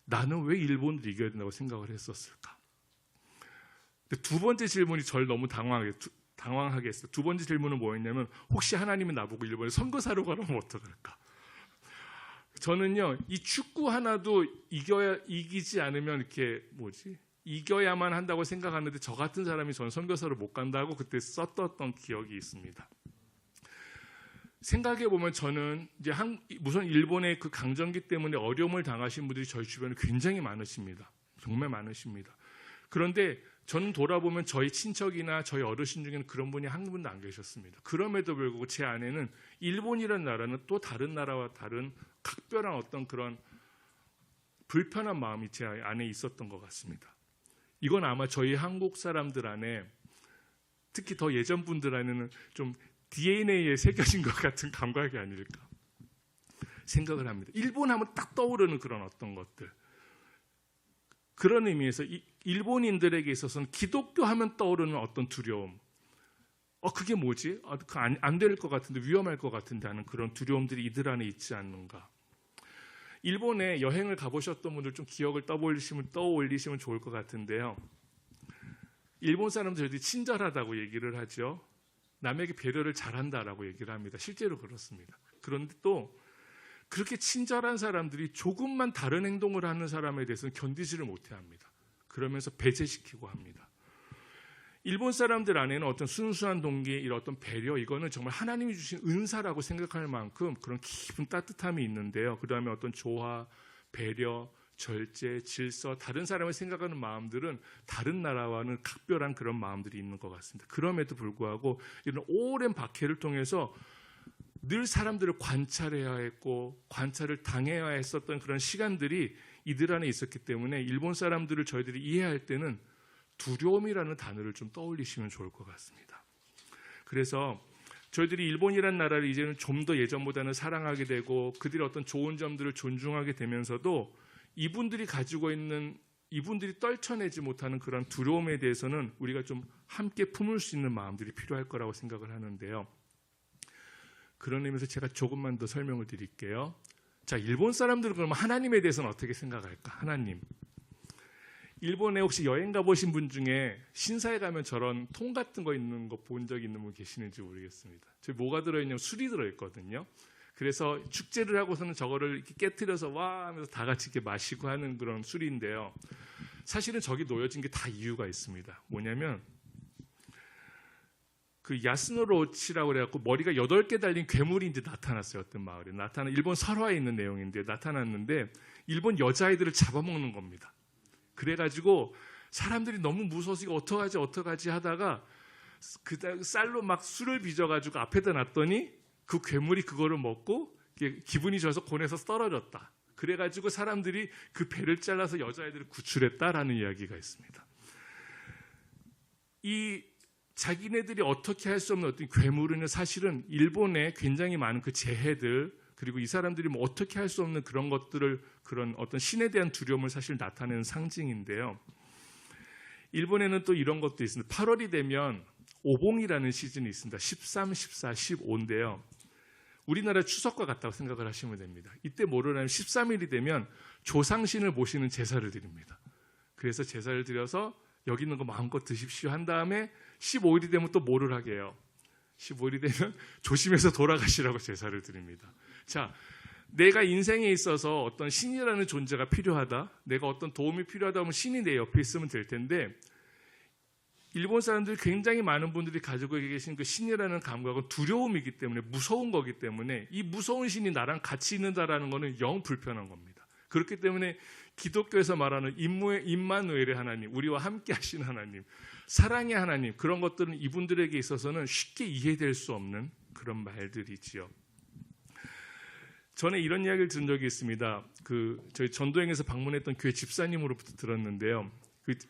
나는 왜 일본을 이겨야 된다고 생각을 했었을까? 근데 두 번째 질문이 저를 너무 당황하게 했어요. 두 번째 질문은 뭐였냐면 혹시 하나님이 나보고 일본에 선거사로 가라면 어떡할까? 저는요 이 축구 하나도 이기지 않으면 이렇게 이겨야만 한다고 생각하는데 저 같은 사람이 전 선교사로 못 간다고 그때 썼던 기억이 있습니다. 생각해 보면 저는 이제 우선 일본의 그 강점기 때문에 어려움을 당하신 분들이 저희 주변에 굉장히 많으십니다. 정말 많으십니다. 그런데 저는 돌아보면 저희 친척이나 저희 어르신 중에는 그런 분이 한 분도 안 계셨습니다. 그럼에도 불구하고 제 안에는 일본이라는 나라는 또 다른 나라와 다른 각별한 어떤 그런 불편한 마음이 제 안에 있었던 것 같습니다. 이건 아마 저희 한국 사람들 안에 특히 더 예전 분들 안에는 좀 DNA에 새겨진 것 같은 감각이 아닐까 생각을 합니다. 일본 하면 딱 떠오르는 그런 어떤 것들. 그런 의미에서 일본인들에게 있어서는 기독교 하면 떠오르는 어떤 두려움. 그게 뭐지? 안 될 것 같은데 위험할 것 같은데 하는 그런 두려움들이 이들 안에 있지 않는가. 일본에 여행을 가보셨던 분들 좀 기억을 떠올리시면 좋을 것 같은데요. 일본 사람들 저희들이 친절하다고 얘기를 하죠. 남에게 배려를 잘한다라고 얘기를 합니다. 실제로 그렇습니다. 그런데 또 그렇게 친절한 사람들이 조금만 다른 행동을 하는 사람에 대해서는 견디지를 못해합니다. 그러면서 배제시키고 합니다. 일본 사람들 안에는 어떤 순수한 동기, 이런 어떤 배려, 이거는 정말 하나님이 주신 은사라고 생각할 만큼 그런 깊은 따뜻함이 있는데요. 그 다음에 어떤 조화, 배려, 절제, 질서, 다른 사람을 생각하는 마음들은 다른 나라와는 각별한 그런 마음들이 있는 것 같습니다. 그럼에도 불구하고 이런 오랜 박해를 통해서 늘 사람들을 관찰해야 했고 관찰을 당해야 했었던 그런 시간들이 이들 안에 있었기 때문에 일본 사람들을 저희들이 이해할 때는 두려움이라는 단어를 좀 떠올리시면 좋을 것 같습니다. 그래서 저희들이 일본이라는 나라를 이제는 좀 더 예전보다는 사랑하게 되고 그들의 어떤 좋은 점들을 존중하게 되면서도 이분들이 가지고 있는 이분들이 떨쳐내지 못하는 그런 두려움에 대해서는 우리가 좀 함께 품을 수 있는 마음들이 필요할 거라고 생각을 하는데요. 그런 의미에서 제가 조금만 더 설명을 드릴게요. 자, 일본 사람들은 그러면 하나님에 대해서는 어떻게 생각할까? 하나님. 일본에 혹시 여행 가보신 분 중에 신사에 가면 저런 통 같은 거 있는 거 본 적 있는 분 계시는지 모르겠습니다. 저기 뭐가 들어있냐면 술이 들어있거든요. 그래서 축제를 하고서는 저거를 이렇게 깨트려서 와 하면서 다 같이 이렇게 마시고 하는 그런 술인데요. 사실은 저기 놓여진 게 다 이유가 있습니다. 뭐냐면 그 야스노로치라고 그래갖고 머리가 8개 달린 괴물이 이제 나타났어요. 어떤 마을에 일본 설화에 있는 내용인데 나타났는데 일본 여자아이들을 잡아먹는 겁니다. 그래가지고 사람들이 너무 무서워서 이거 어떡하지 하다가 그 쌀로 막 술을 빚어가지고 앞에다 놨더니 그 괴물이 그거를 먹고 기분이 좋아서 곤에서 떨어졌다. 그래가지고 사람들이 그 배를 잘라서 여자아이들을 구출했다라는 이야기가 있습니다. 이 자기네들이 어떻게 할 수 없는 어떤 괴물은 사실은 일본에 굉장히 많은 그 재해들 그리고 이 사람들이 뭐 어떻게 할 수 없는 그런 것들을 그런 어떤 신에 대한 두려움을 사실 나타내는 상징인데요. 일본에는 또 이런 것도 있습니다. 8월이 되면 오봉이라는 시즌이 있습니다. 13, 14, 15인데요. 우리나라 추석과 같다고 생각을 하시면 됩니다. 이때 뭐를 하면 13일이 되면 조상신을 모시는 제사를 드립니다. 그래서 제사를 드려서 여기 있는 거 마음껏 드십시오 한 다음에 15일이 되면 또 뭐를 하게 해요? 15일이 되면 조심해서 돌아가시라고 제사를 드립니다. 자, 내가 인생에 있어서 어떤 신이라는 존재가 필요하다, 내가 어떤 도움이 필요하다 하면 신이 내 옆에 있으면 될 텐데 일본 사람들이 굉장히 많은 분들이 가지고 계신 그 신이라는 감각은 두려움이기 때문에 무서운 거기 때문에 이 무서운 신이 나랑 같이 있는다라는 거는 영 불편한 겁니다. 그렇기 때문에 기독교에서 말하는 임마누엘의 하나님, 우리와 함께 하신 하나님, 사랑의 하나님, 그런 것들은 이분들에게 있어서는 쉽게 이해될 수 없는 그런 말들이지요. 전에 이런 이야기를 들은 적이 있습니다. 저희 전도행에서 방문했던 교회 집사님으로부터 들었는데요.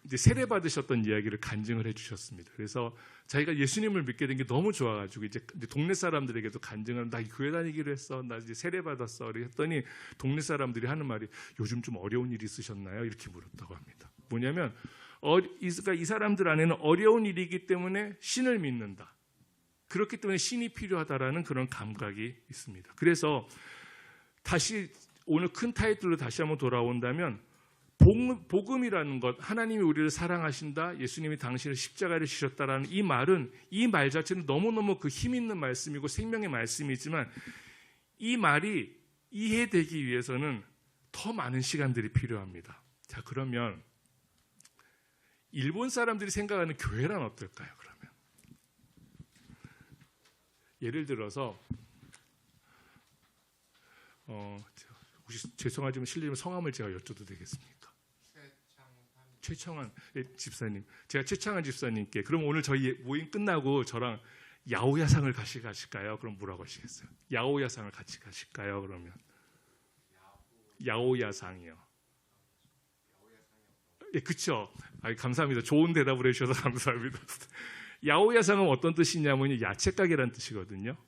이제 세례 받으셨던 이야기를 간증을 해주셨습니다. 그래서 자기가 예수님을 믿게 된 게 너무 좋아가지고 이제 동네 사람들에게도 간증을 나 교회 다니기로 했어, 나 이제 세례 받았어. 그랬더니 동네 사람들이 하는 말이 요즘 좀 어려운 일이 있으셨나요? 이렇게 물었다고 합니다. 뭐냐면 그러니까 이 사람들 안에는 어려운 일이기 때문에 신을 믿는다. 그렇기 때문에 신이 필요하다라는 그런 감각이 있습니다. 그래서 다시 오늘 큰 타이틀로 다시 한번 돌아온다면 복음이라는 것, 하나님이 우리를 사랑하신다, 예수님이 당신을 십자가를 지셨다라는 이 말은, 이 말 자체는 너무너무 그 힘 있는 말씀이고 생명의 말씀이지만 이 말이 이해되기 위해서는 더 많은 시간들이 필요합니다. 자, 그러면 일본 사람들이 생각하는 교회란 어떨까요? 그러면 예를 들어서 혹시 죄송하지만 실례지만 성함을 제가 여쭤도 되겠습니까? 최창환 집사님. 제가 최창환 집사님께 그럼 오늘 저희 모임 끝나고 저랑 야오야상을 같이 가실까요? 그럼 뭐라고 하시겠어요? 야오야상을 같이 가실까요? 그러면 야오야상이요. 예, 그렇죠. 감사합니다. 좋은 대답을 해주셔서 감사합니다. 야오야상은 어떤 뜻이냐면 야채 가게라는 뜻이거든요.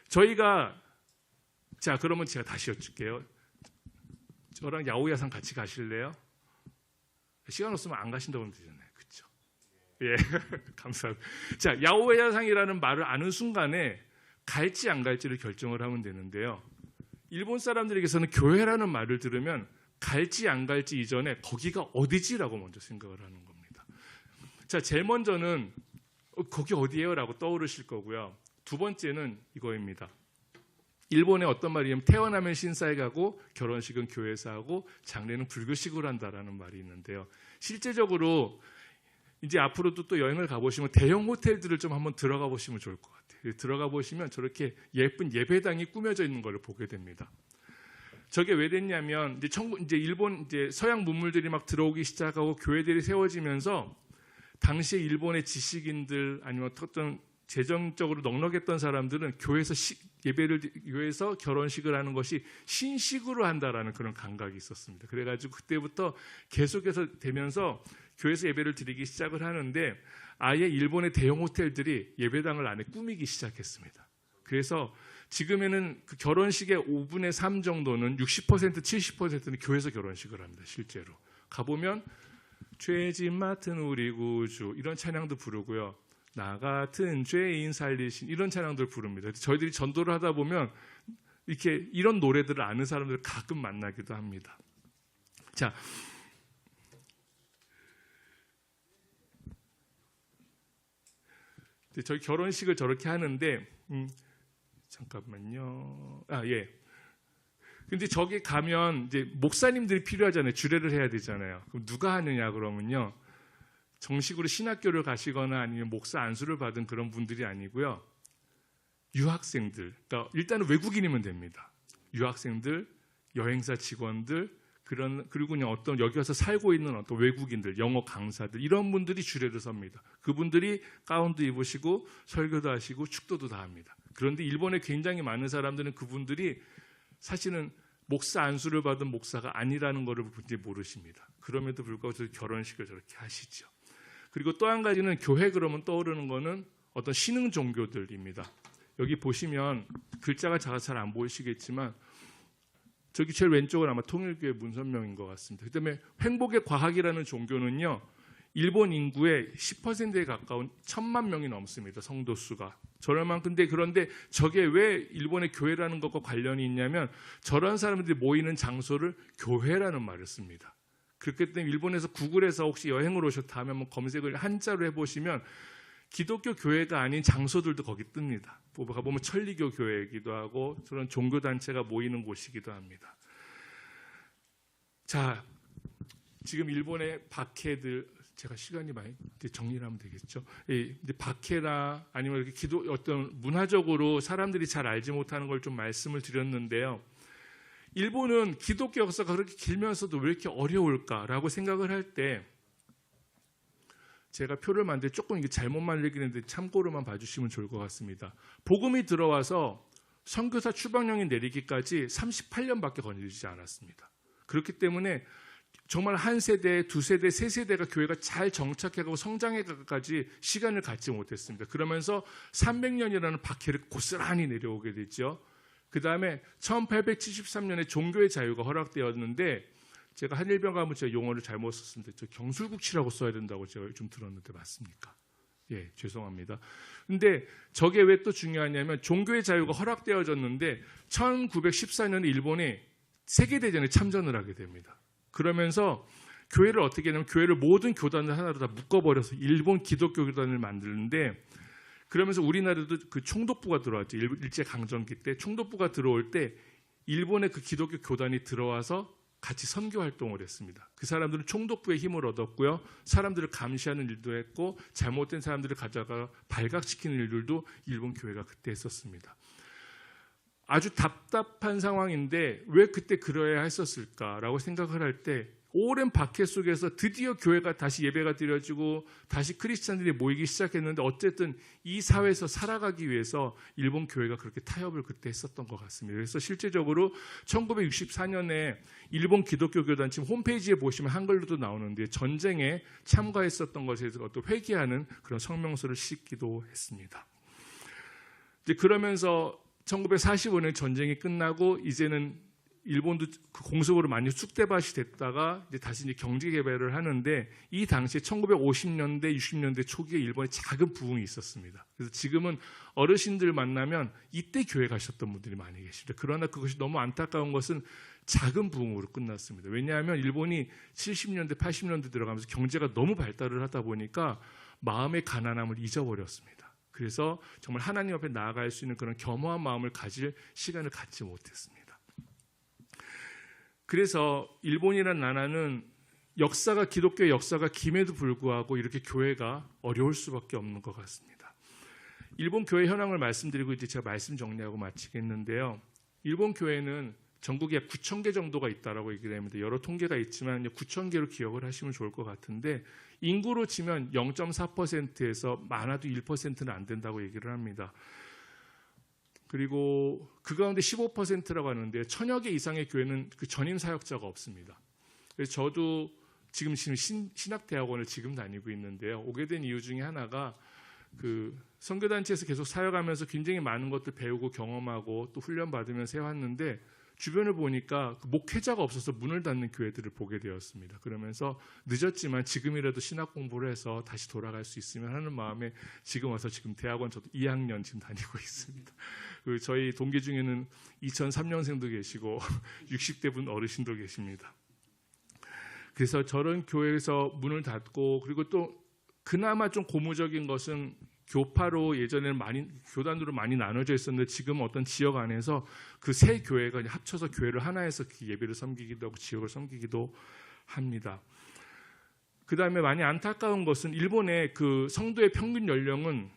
저희가 자 그러면 제가 다시 여쭐게요. 저랑 야오야상 같이 가실래요? 시간 없으면 안 가신다고 하면 되잖아요. 그렇죠? 예, 감사합니다. 자, 야오야상이라는 말을 아는 순간에 갈지 안 갈지를 결정을 하면 되는데요. 일본 사람들에게서는 교회라는 말을 들으면 갈지 안 갈지 이전에 거기가 어디지라고 먼저 생각을 하는 겁니다. 자, 제일 먼저는 거기 어디예요? 라고 떠오르실 거고요. 두 번째는 이거입니다. 일본에 어떤 말이냐면 태어나면 신사에 가고 결혼식은 교회에서 하고 장례는 불교식으로 한다라는 말이 있는데요. 실제적으로 이제 앞으로도 또 여행을 가보시면 대형 호텔들을 좀 한번 들어가 보시면 좋을 것 같아요. 들어가 보시면 저렇게 예쁜 예배당이 꾸며져 있는 걸 보게 됩니다. 저게 왜 됐냐면 이제 일본 이제 서양 문물들이 막 들어오기 시작하고 교회들이 세워지면서 당시에 일본의 지식인들 아니면 어떤 재정적으로 넉넉했던 사람들은 교회에서 결혼식을 하는 것이 신식으로 한다라는 그런 감각이 있었습니다. 그래가지고 그때부터 계속해서 되면서 교회에서 예배를 드리기 시작을 하는데 아예 일본의 대형 호텔들이 예배당을 안에 꾸미기 시작했습니다. 그래서 지금에는 그 결혼식의 5분의 3 정도는 60%, 70%는 교회에서 결혼식을 합니다. 실제로 가보면 죄짐 맡은 우리 구주 이런 찬양도 부르고요. 나 같은 죄인 살리신 이런 찬양들 부릅니다. 저희들이 전도를 하다 보면 이렇게 이런 노래들을 아는 사람들을 가끔 만나기도 합니다. 자, 저희 결혼식을 저렇게 하는데 잠깐만요. 예. 근데 저기 가면 이제 목사님들이 필요하잖아요. 주례를 해야 되잖아요. 그럼 누가 하느냐 그러면요. 정식으로 신학교를 가시거나 아니면 목사 안수를 받은 그런 분들이 아니고요. 유학생들, 그러니까 일단은 외국인이면 됩니다. 유학생들, 여행사 직원들, 그리고 그냥 어떤 여기 와서 살고 있는 어떤 외국인들, 영어 강사들 이런 분들이 주례를 섭니다. 그분들이 가운도 입으시고 설교도 하시고 축도도 다 합니다. 그런데 일본에 굉장히 많은 사람들은 그분들이 사실은 목사 안수를 받은 목사가 아니라는 것을 모르십니다. 그럼에도 불구하고 저 결혼식을 저렇게 하시죠. 그리고 또 한 가지는 교회 그러면 떠오르는 거는 어떤 신흥 종교들입니다. 여기 보시면 글자가 잘 안 보이시겠지만 저기 제일 왼쪽은 아마 통일교회 문선명인 것 같습니다. 그다음에 행복의 과학이라는 종교는요. 일본 인구의 10%에 가까운 1,000만 명이 넘습니다. 성도 수가. 그런데 저게 왜 일본의 교회라는 것과 관련이 있냐면 저런 사람들이 모이는 장소를 교회라는 말을 씁니다. 그렇기 때문에 일본에서 구글에서 혹시 여행을 오셨다 하면 한번 검색을 한자로 해보시면 기독교 교회가 아닌 장소들도 거기 뜹니다. 가보면 천리교 교회이기도 하고 저런 종교단체가 모이는 곳이기도 합니다. 자, 지금 일본의 박해들 제가 시간이 많이 정리를 하면 되겠죠. 이제 박해나 아니면 이렇게 어떤 문화적으로 사람들이 잘 알지 못하는 걸 좀 말씀을 드렸는데요. 일본은 기독교 역사가 그렇게 길면서도 왜 이렇게 어려울까라고 생각을 할 때 제가 표를 만들 조금 이게 잘못 만들긴 했는데 참고로만 봐주시면 좋을 것 같습니다. 복음이 들어와서 선교사 추방령이 내리기까지 38년밖에 걸리지 않았습니다. 그렇기 때문에 정말 한 세대, 두 세대, 세 세대가 교회가 잘 정착해가고 성장해가기까지 시간을 갖지 못했습니다. 그러면서 300년이라는 박해를 고스란히 내려오게 됐죠. 그 다음에 1873년에 종교의 자유가 허락되었는데 제가 한일병 가면 제가 용어를 잘못 썼습니다. 저 경술국치라고 써야 된다고 제가 좀 들었는데 맞습니까? 예, 죄송합니다. 근데 저게 왜 또 중요하냐면 종교의 자유가 허락되어졌는데 1914년에 일본이 세계대전에 참전을 하게 됩니다. 그러면서 교회를 어떻게 하냐면 교회를 모든 교단을 하나로 다 묶어버려서 일본 기독교 교단을 만드는데 그러면서 우리나라도 그 총독부가 들어왔죠. 일제강점기 때 총독부가 들어올 때 일본의 그 기독교 교단이 들어와서 같이 선교 활동을 했습니다. 그 사람들은 총독부의 힘을 얻었고요. 사람들을 감시하는 일도 했고 잘못된 사람들을 가져가 발각시키는 일들도 일본 교회가 그때 했었습니다. 아주 답답한 상황인데 왜 그때 그러해야 했었을까라고 생각을 할 때 오랜 박해 속에서 드디어 교회가 다시 예배가 드려지고 다시 크리스찬들이 모이기 시작했는데 어쨌든 이 사회에서 살아가기 위해서 일본 교회가 그렇게 타협을 그때 했었던 것 같습니다. 그래서 실제적으로 1964년에 일본 기독교 교단 지금 홈페이지에 보시면 한글로도 나오는데 전쟁에 참가했었던 것에 대해서 또 회개하는 그런 성명서를 싣기도 했습니다. 이제 그러면서 1945년 전쟁이 끝나고 이제는 일본도 그 공습으로 많이 쑥대밭이 됐다가 이제 다시 이제 경제 개발을 하는데 이 당시에 1950년대, 60년대 초기에 일본에 작은 부흥이 있었습니다. 그래서 지금은 어르신들 만나면 이때 교회 가셨던 분들이 많이 계십니다. 그러나 그것이 너무 안타까운 것은 작은 부흥으로 끝났습니다. 왜냐하면 일본이 70년대, 80년대 들어가면서 경제가 너무 발달을 하다 보니까 마음의 가난함을 잊어버렸습니다. 그래서 정말 하나님 앞에 나아갈 수 있는 그런 겸허한 마음을 가질 시간을 갖지 못했습니다. 그래서 일본이라는 나라는 역사가 기독교의 역사가 김에도 불구하고 이렇게 교회가 어려울 수밖에 없는 것 같습니다. 일본 교회 현황을 말씀드리고 이제 제가 말씀 정리하고 마치겠는데요. 일본 교회는 전국에 9,000개 정도가 있다라고 얘기를 합니다. 여러 통계가 있지만 9,000개로 기억을 하시면 좋을 것 같은데 인구로 치면 0.4%에서 많아도 1%는 안 된다고 얘기를 합니다. 그리고 그 가운데 15%라고 하는데 1,000여 개 이상의 교회는 그 전임 사역자가 없습니다. 그래서 저도 지금 신학대학원을 지금 다니고 있는데요. 오게 된 이유 중에 하나가 그 선교단체에서 계속 사역하면서 굉장히 많은 것들 배우고 경험하고 또 훈련받으면서 해왔는데 주변을 보니까 그 목회자가 없어서 문을 닫는 교회들을 보게 되었습니다. 그러면서 늦었지만 지금이라도 신학 공부를 해서 다시 돌아갈 수 있으면 하는 마음에 지금 와서 지금 대학원 저도 2학년 지금 다니고 있습니다. 그 저희 동기 중에는 2003년생도 계시고 60대 분 어르신도 계십니다. 그래서 저런 교회에서 문을 닫고 그리고 또 그나마 좀 고무적인 것은 교파로 예전에는 많이 교단으로 많이 나눠져 있었는데 지금 어떤 지역 안에서 그 세 교회가 합쳐서 교회를 하나해서 예배를 섬기기도 하고 지역을 섬기기도 합니다. 그 다음에 많이 안타까운 것은 일본의 그 성도의 평균 연령은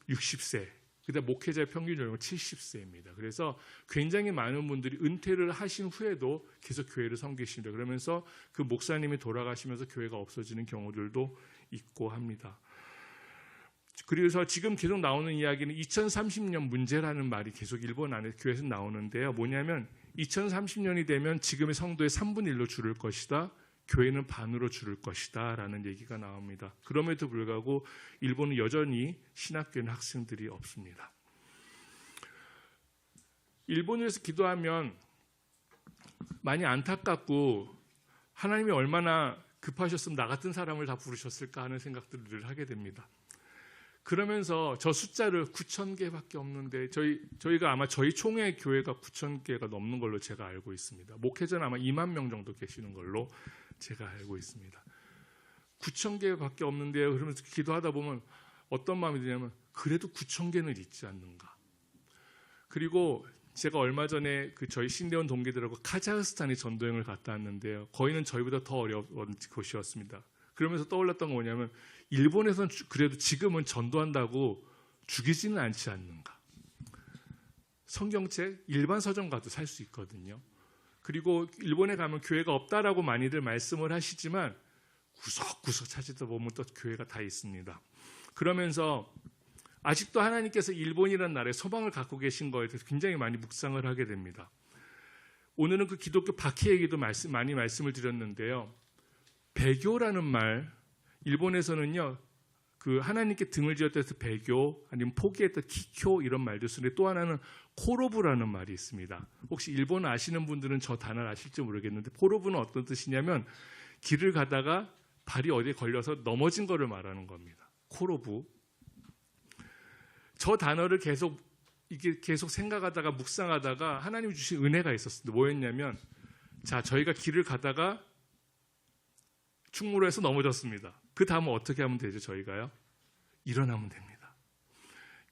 60세, 그다음 목회자의 평균 연령은 70세입니다. 그래서 굉장히 많은 분들이 은퇴를 하신 후에도 계속 교회를 섬기십니다. 그러면서 그 목사님이 돌아가시면서 교회가 없어지는 경우들도 있고 합니다. 그래서 지금 계속 나오는 이야기는 2030년 문제라는 말이 계속 일본 안에 교회에서 나오는데요. 뭐냐면 2030년이 되면 지금의 성도의 3분의 1로 줄을 것이다. 교회는 반으로 줄을 것이다 라는 얘기가 나옵니다. 그럼에도 불구하고 일본은 여전히 신학교는 학생들이 없습니다. 일본에서 기도하면 많이 안타깝고 하나님이 얼마나 급하셨으면 나 같은 사람을 다 부르셨을까 하는 생각들을 늘 하게 됩니다. 그러면서 저 숫자를 9,000개밖에 없는데 저희가 아마 저희 총회 교회가 9,000개가 넘는 걸로 제가 알고 있습니다. 목회자는 아마 2만 명 정도 계시는 걸로 제가 알고 있습니다. 9,000개밖에 없는데요. 그러면서 기도하다 보면 어떤 마음이 드냐면 그래도 9,000개는 있지 않는가. 그리고 제가 얼마 전에 그 저희 신대원 동기들하고 카자흐스탄에 전도여행을 갔다 왔는데요. 거기는 저희보다 더 어려운 곳이었습니다. 그러면서 떠올랐던 건 뭐냐면 일본에서는 그래도 지금은 전도한다고 죽이지는 않지 않는가. 성경책 일반 서점가도 살 수 있거든요. 그리고 일본에 가면 교회가 없다라고 많이들 말씀을 하시지만 구석구석 찾으다 보면 또 교회가 다 있습니다. 그러면서 아직도 하나님께서 일본이라는 나라에 소망을 갖고 계신 거에 대해서 굉장히 많이 묵상을 하게 됩니다. 오늘은 그 기독교 박해 얘기도 많이 말씀을 드렸는데요. 배교라는 말, 일본에서는요 그 하나님께 등을 지었다 해서 배교 아니면 포기했다 키쿄 이런 말도 쓰는데 또 하나는 코로부라는 말이 있습니다. 혹시 일본어 아시는 분들은 저 단어를 아실지 모르겠는데 코로부는 어떤 뜻이냐면 길을 가다가 발이 어디에 걸려서 넘어진 거를 말하는 겁니다. 코로부. 저 단어를 계속 생각하다가 묵상하다가 하나님이 주신 은혜가 있었습니다. 뭐였냐면 자, 저희가 길을 가다가 충무로에서 넘어졌습니다. 그 다음은 어떻게 하면 되죠? 저희가요? 일어나면 됩니다.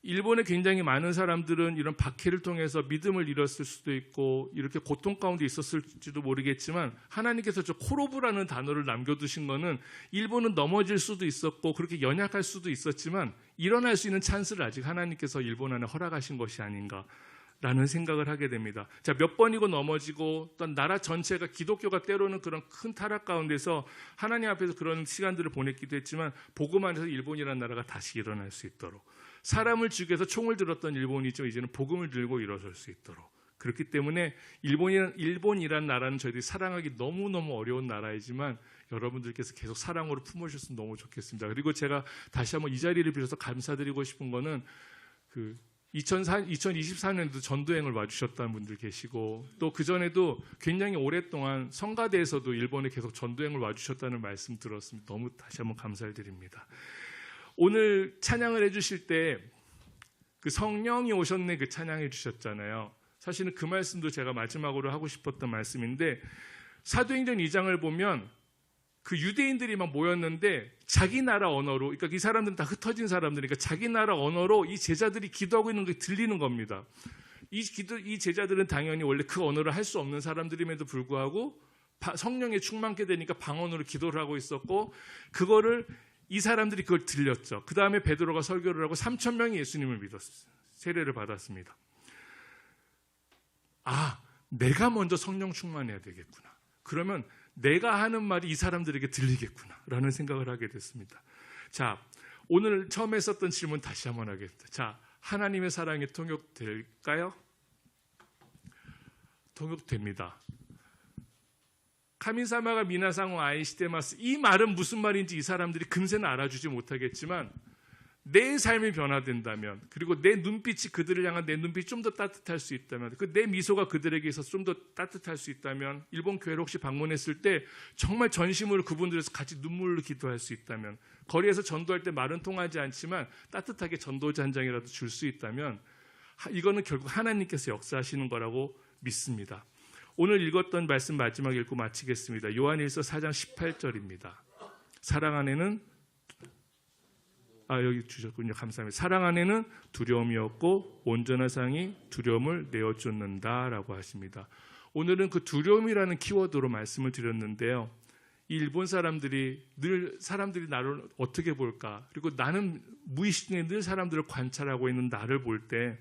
일본에 굉장히 많은 사람들은 이런 박해를 통해서 믿음을 잃었을 수도 있고 이렇게 고통 가운데 있었을지도 모르겠지만 하나님께서 저 코로부라는 단어를 남겨두신 거는 일본은 넘어질 수도 있었고 그렇게 연약할 수도 있었지만 일어날 수 있는 찬스를 아직 하나님께서 일본 안에 허락하신 것이 아닌가라는 생각을 하게 됩니다. 자, 몇 번이고 넘어지고 또 나라 전체가 기독교가 때로는 그런 큰 타락 가운데서 하나님 앞에서 그런 시간들을 보냈기도 했지만 복음 안에서 일본이라는 나라가 다시 일어날 수 있도록 사람을 죽여서 총을 들었던 일본이죠. 이제는 복음을 들고 일어설 수 있도록. 그렇기 때문에 일본이란 나라는 저희들이 사랑하기 너무너무 어려운 나라이지만 여러분들께서 계속 사랑으로 품으셨으면 너무 좋겠습니다. 그리고 제가 다시 한번 이 자리를 빌어서 감사드리고 싶은 거는 2024년에도 전도행을 와주셨다는 분들 계시고 또 그전에도 굉장히 오랫동안 성가대에서도 일본에 계속 전도행을 와주셨다는 말씀 들었습니다. 너무 다시 한번 감사를 드립니다. 오늘 찬양을 해주실 때 그 성령이 오셨네 그 찬양해 주셨잖아요. 사실은 그 말씀도 제가 마지막으로 하고 싶었던 말씀인데 사도행전 2장을 보면 그 유대인들이 막 모였는데 자기 나라 언어로 그러니까 이 사람들은 다 흩어진 사람들이니까 자기 나라 언어로 이 제자들이 기도하고 있는 게 들리는 겁니다. 이 제자들은 당연히 원래 그 언어를 할 수 없는 사람들임에도 불구하고 성령에 충만케 되니까 방언으로 기도를 하고 있었고 그거를 이 사람들이 그걸 들렸죠. 그 다음에 베드로가 설교를 하고 3,000명이 예수님을 믿었어요. 세례를 받았습니다. 아, 내가 먼저 성령 충만해야 되겠구나. 그러면 내가 하는 말이 이 사람들에게 들리겠구나 라는 생각을 하게 됐습니다. 자, 오늘 처음에 했었던 질문 다시 한번 하겠습니다. 자, 하나님의 사랑이 통역될까요? 통역됩니다. 카민사마가 미나상오 아이시테마스 이 말은 무슨 말인지 이 사람들이 금세는 알아주지 못하겠지만 내 삶이 변화된다면 그리고 내 눈빛이 그들을 향한 내 눈빛이 좀 더 따뜻할 수 있다면 그 내 미소가 그들에게 있어서 좀 더 따뜻할 수 있다면 일본 교회를 혹시 방문했을 때 정말 전심으로 그분들에서 같이 눈물로 기도할 수 있다면 거리에서 전도할 때 말은 통하지 않지만 따뜻하게 전도지 한 장이라도 줄 수 있다면 이거는 결국 하나님께서 역사하시는 거라고 믿습니다. 오늘 읽었던 말씀 마지막 읽고 마치겠습니다. 요한일서 4장 18절입니다. 사랑 안에는 여기 주셨군요. 감사합니다. 사랑 안에는 두려움이 없고 온전한 사랑이 두려움을 내어쫓는다라고 하십니다. 오늘은 그 두려움이라는 키워드로 말씀을 드렸는데요. 이 일본 사람들이 나를 어떻게 볼까? 그리고 나는 무의식 중에 늘 사람들을 관찰하고 있는 나를 볼 때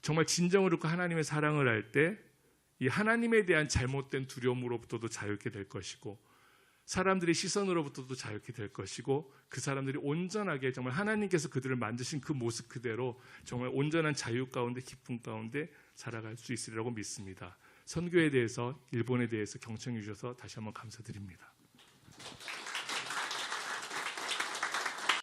정말 진정으로 그 하나님의 사랑을 할 때 이 하나님에 대한 잘못된 두려움으로부터도 자유케 될 것이고 사람들의 시선으로부터도 자유케 될 것이고 그 사람들이 온전하게 정말 하나님께서 그들을 만드신 그 모습 그대로 정말 온전한 자유 가운데 기쁨 가운데 살아갈 수 있으리라고 믿습니다. 선교에 대해서 일본에 대해서 경청해 주셔서 다시 한번 감사드립니다.